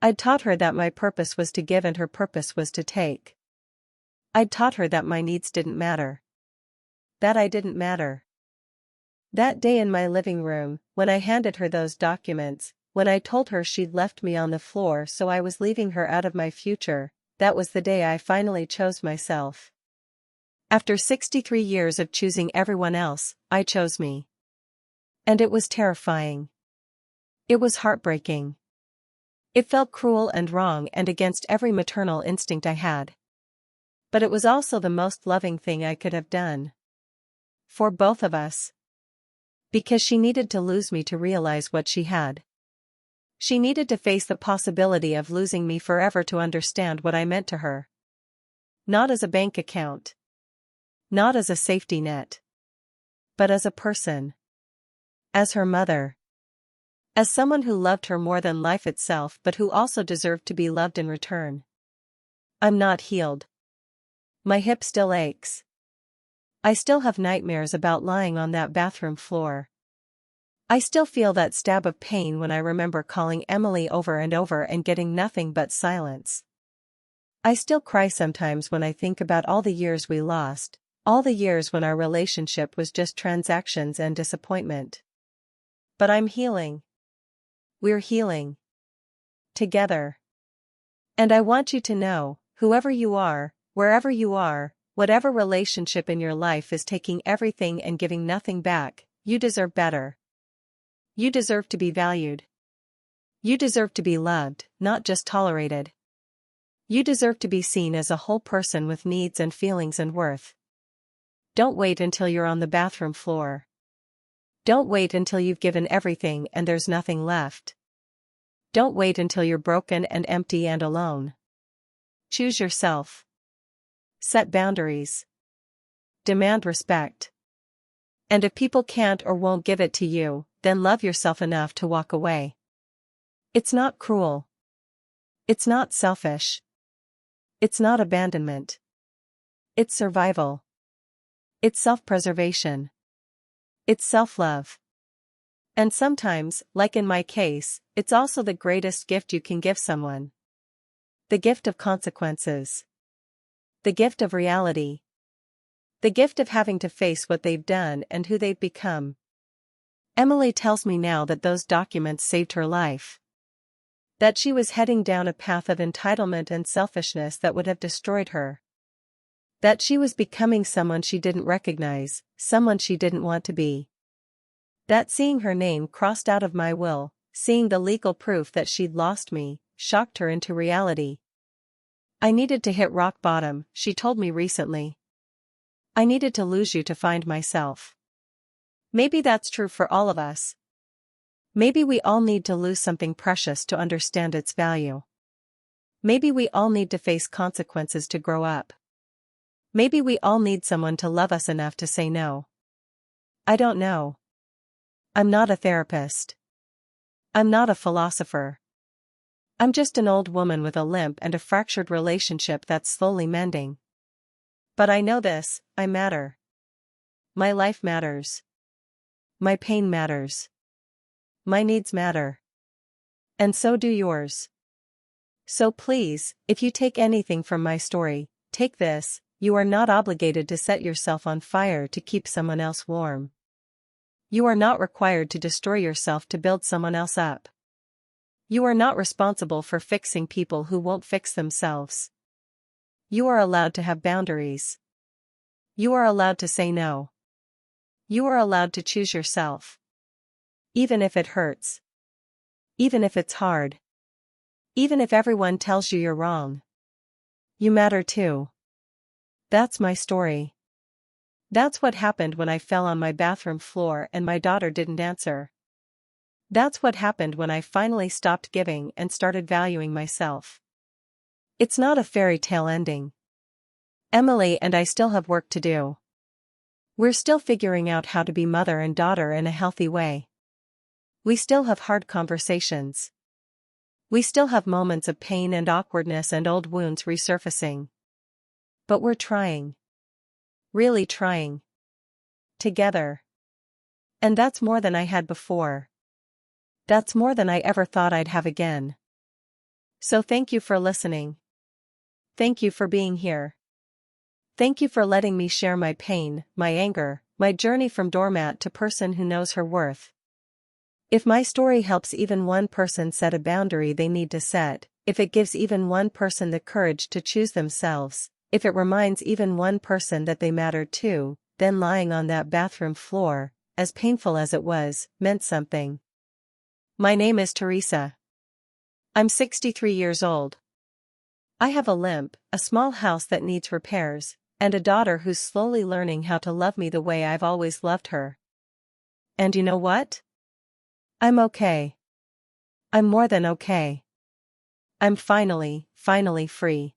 I'd taught her that my purpose was to give and her purpose was to take. I'd taught her that my needs didn't matter. That I didn't matter. That day in my living room, when I handed her those documents, when I told her she'd left me on the floor so I was leaving her out of my future, that was the day I finally chose myself. After 63 years of choosing everyone else, I chose me. And it was terrifying. It was heartbreaking. It felt cruel and wrong and against every maternal instinct I had. But it was also the most loving thing I could have done. For both of us. Because she needed to lose me to realize what she had. She needed to face the possibility of losing me forever to understand what I meant to her. Not as a bank account. Not as a safety net. But as a person. As her mother. As someone who loved her more than life itself but who also deserved to be loved in return. I'm not healed. My hip still aches. I still have nightmares about lying on that bathroom floor. I still feel that stab of pain when I remember calling Emily over and over and getting nothing but silence. I still cry sometimes when I think about all the years we lost, all the years when our relationship was just transactions and disappointment. But I'm healing. We're healing. Together. And I want you to know, whoever you are, wherever you are, whatever relationship in your life is taking everything and giving nothing back, you deserve better. You deserve to be valued. You deserve to be loved, not just tolerated. You deserve to be seen as a whole person with needs and feelings and worth. Don't wait until you're on the bathroom floor. Don't wait until you've given everything and there's nothing left. Don't wait until you're broken and empty and alone. Choose yourself. Set boundaries. Demand respect. And if people can't or won't give it to you, then love yourself enough to walk away. It's not cruel. It's not selfish. It's not abandonment. It's survival. It's self-preservation. It's self-love. And sometimes, like in my case, it's also the greatest gift you can give someone. The gift of consequences. The gift of reality. The gift of having to face what they've done and who they've become. Emily tells me now that those documents saved her life. That she was heading down a path of entitlement and selfishness that would have destroyed her. That she was becoming someone she didn't recognize, someone she didn't want to be. That seeing her name crossed out of my will, seeing the legal proof that she'd lost me, shocked her into reality. I needed to hit rock bottom, she told me recently. I needed to lose you to find myself. Maybe that's true for all of us. Maybe we all need to lose something precious to understand its value. Maybe we all need to face consequences to grow up. Maybe we all need someone to love us enough to say no. I don't know. I'm not a therapist. I'm not a philosopher. I'm just an old woman with a limp and a fractured relationship that's slowly mending. But I know this, I matter. My life matters. My pain matters. My needs matter. And so do yours. So please, if you take anything from my story, take this: you are not obligated to set yourself on fire to keep someone else warm. You are not required to destroy yourself to build someone else up. You are not responsible for fixing people who won't fix themselves. You are allowed to have boundaries. You are allowed to say no. You are allowed to choose yourself. Even if it hurts. Even if it's hard. Even if everyone tells you you're wrong. You matter too. That's my story. That's what happened when I fell on my bathroom floor and my daughter didn't answer. That's what happened when I finally stopped giving and started valuing myself. It's not a fairy tale ending. Emily and I still have work to do. We're still figuring out how to be mother and daughter in a healthy way. We still have hard conversations. We still have moments of pain and awkwardness and old wounds resurfacing. But we're trying. Really trying. Together. And that's more than I had before. That's more than I ever thought I'd have again. So thank you for listening. Thank you for being here. Thank you for letting me share my pain, my anger, my journey from doormat to person who knows her worth. If my story helps even one person set a boundary they need to set, if it gives even one person the courage to choose themselves, if it reminds even one person that they matter too, then lying on that bathroom floor, as painful as it was, meant something. My name is Teresa. I'm 63 years old. I have a limp, a small house that needs repairs, and a daughter who's slowly learning how to love me the way I've always loved her. And you know what? I'm okay. I'm more than okay. I'm finally free.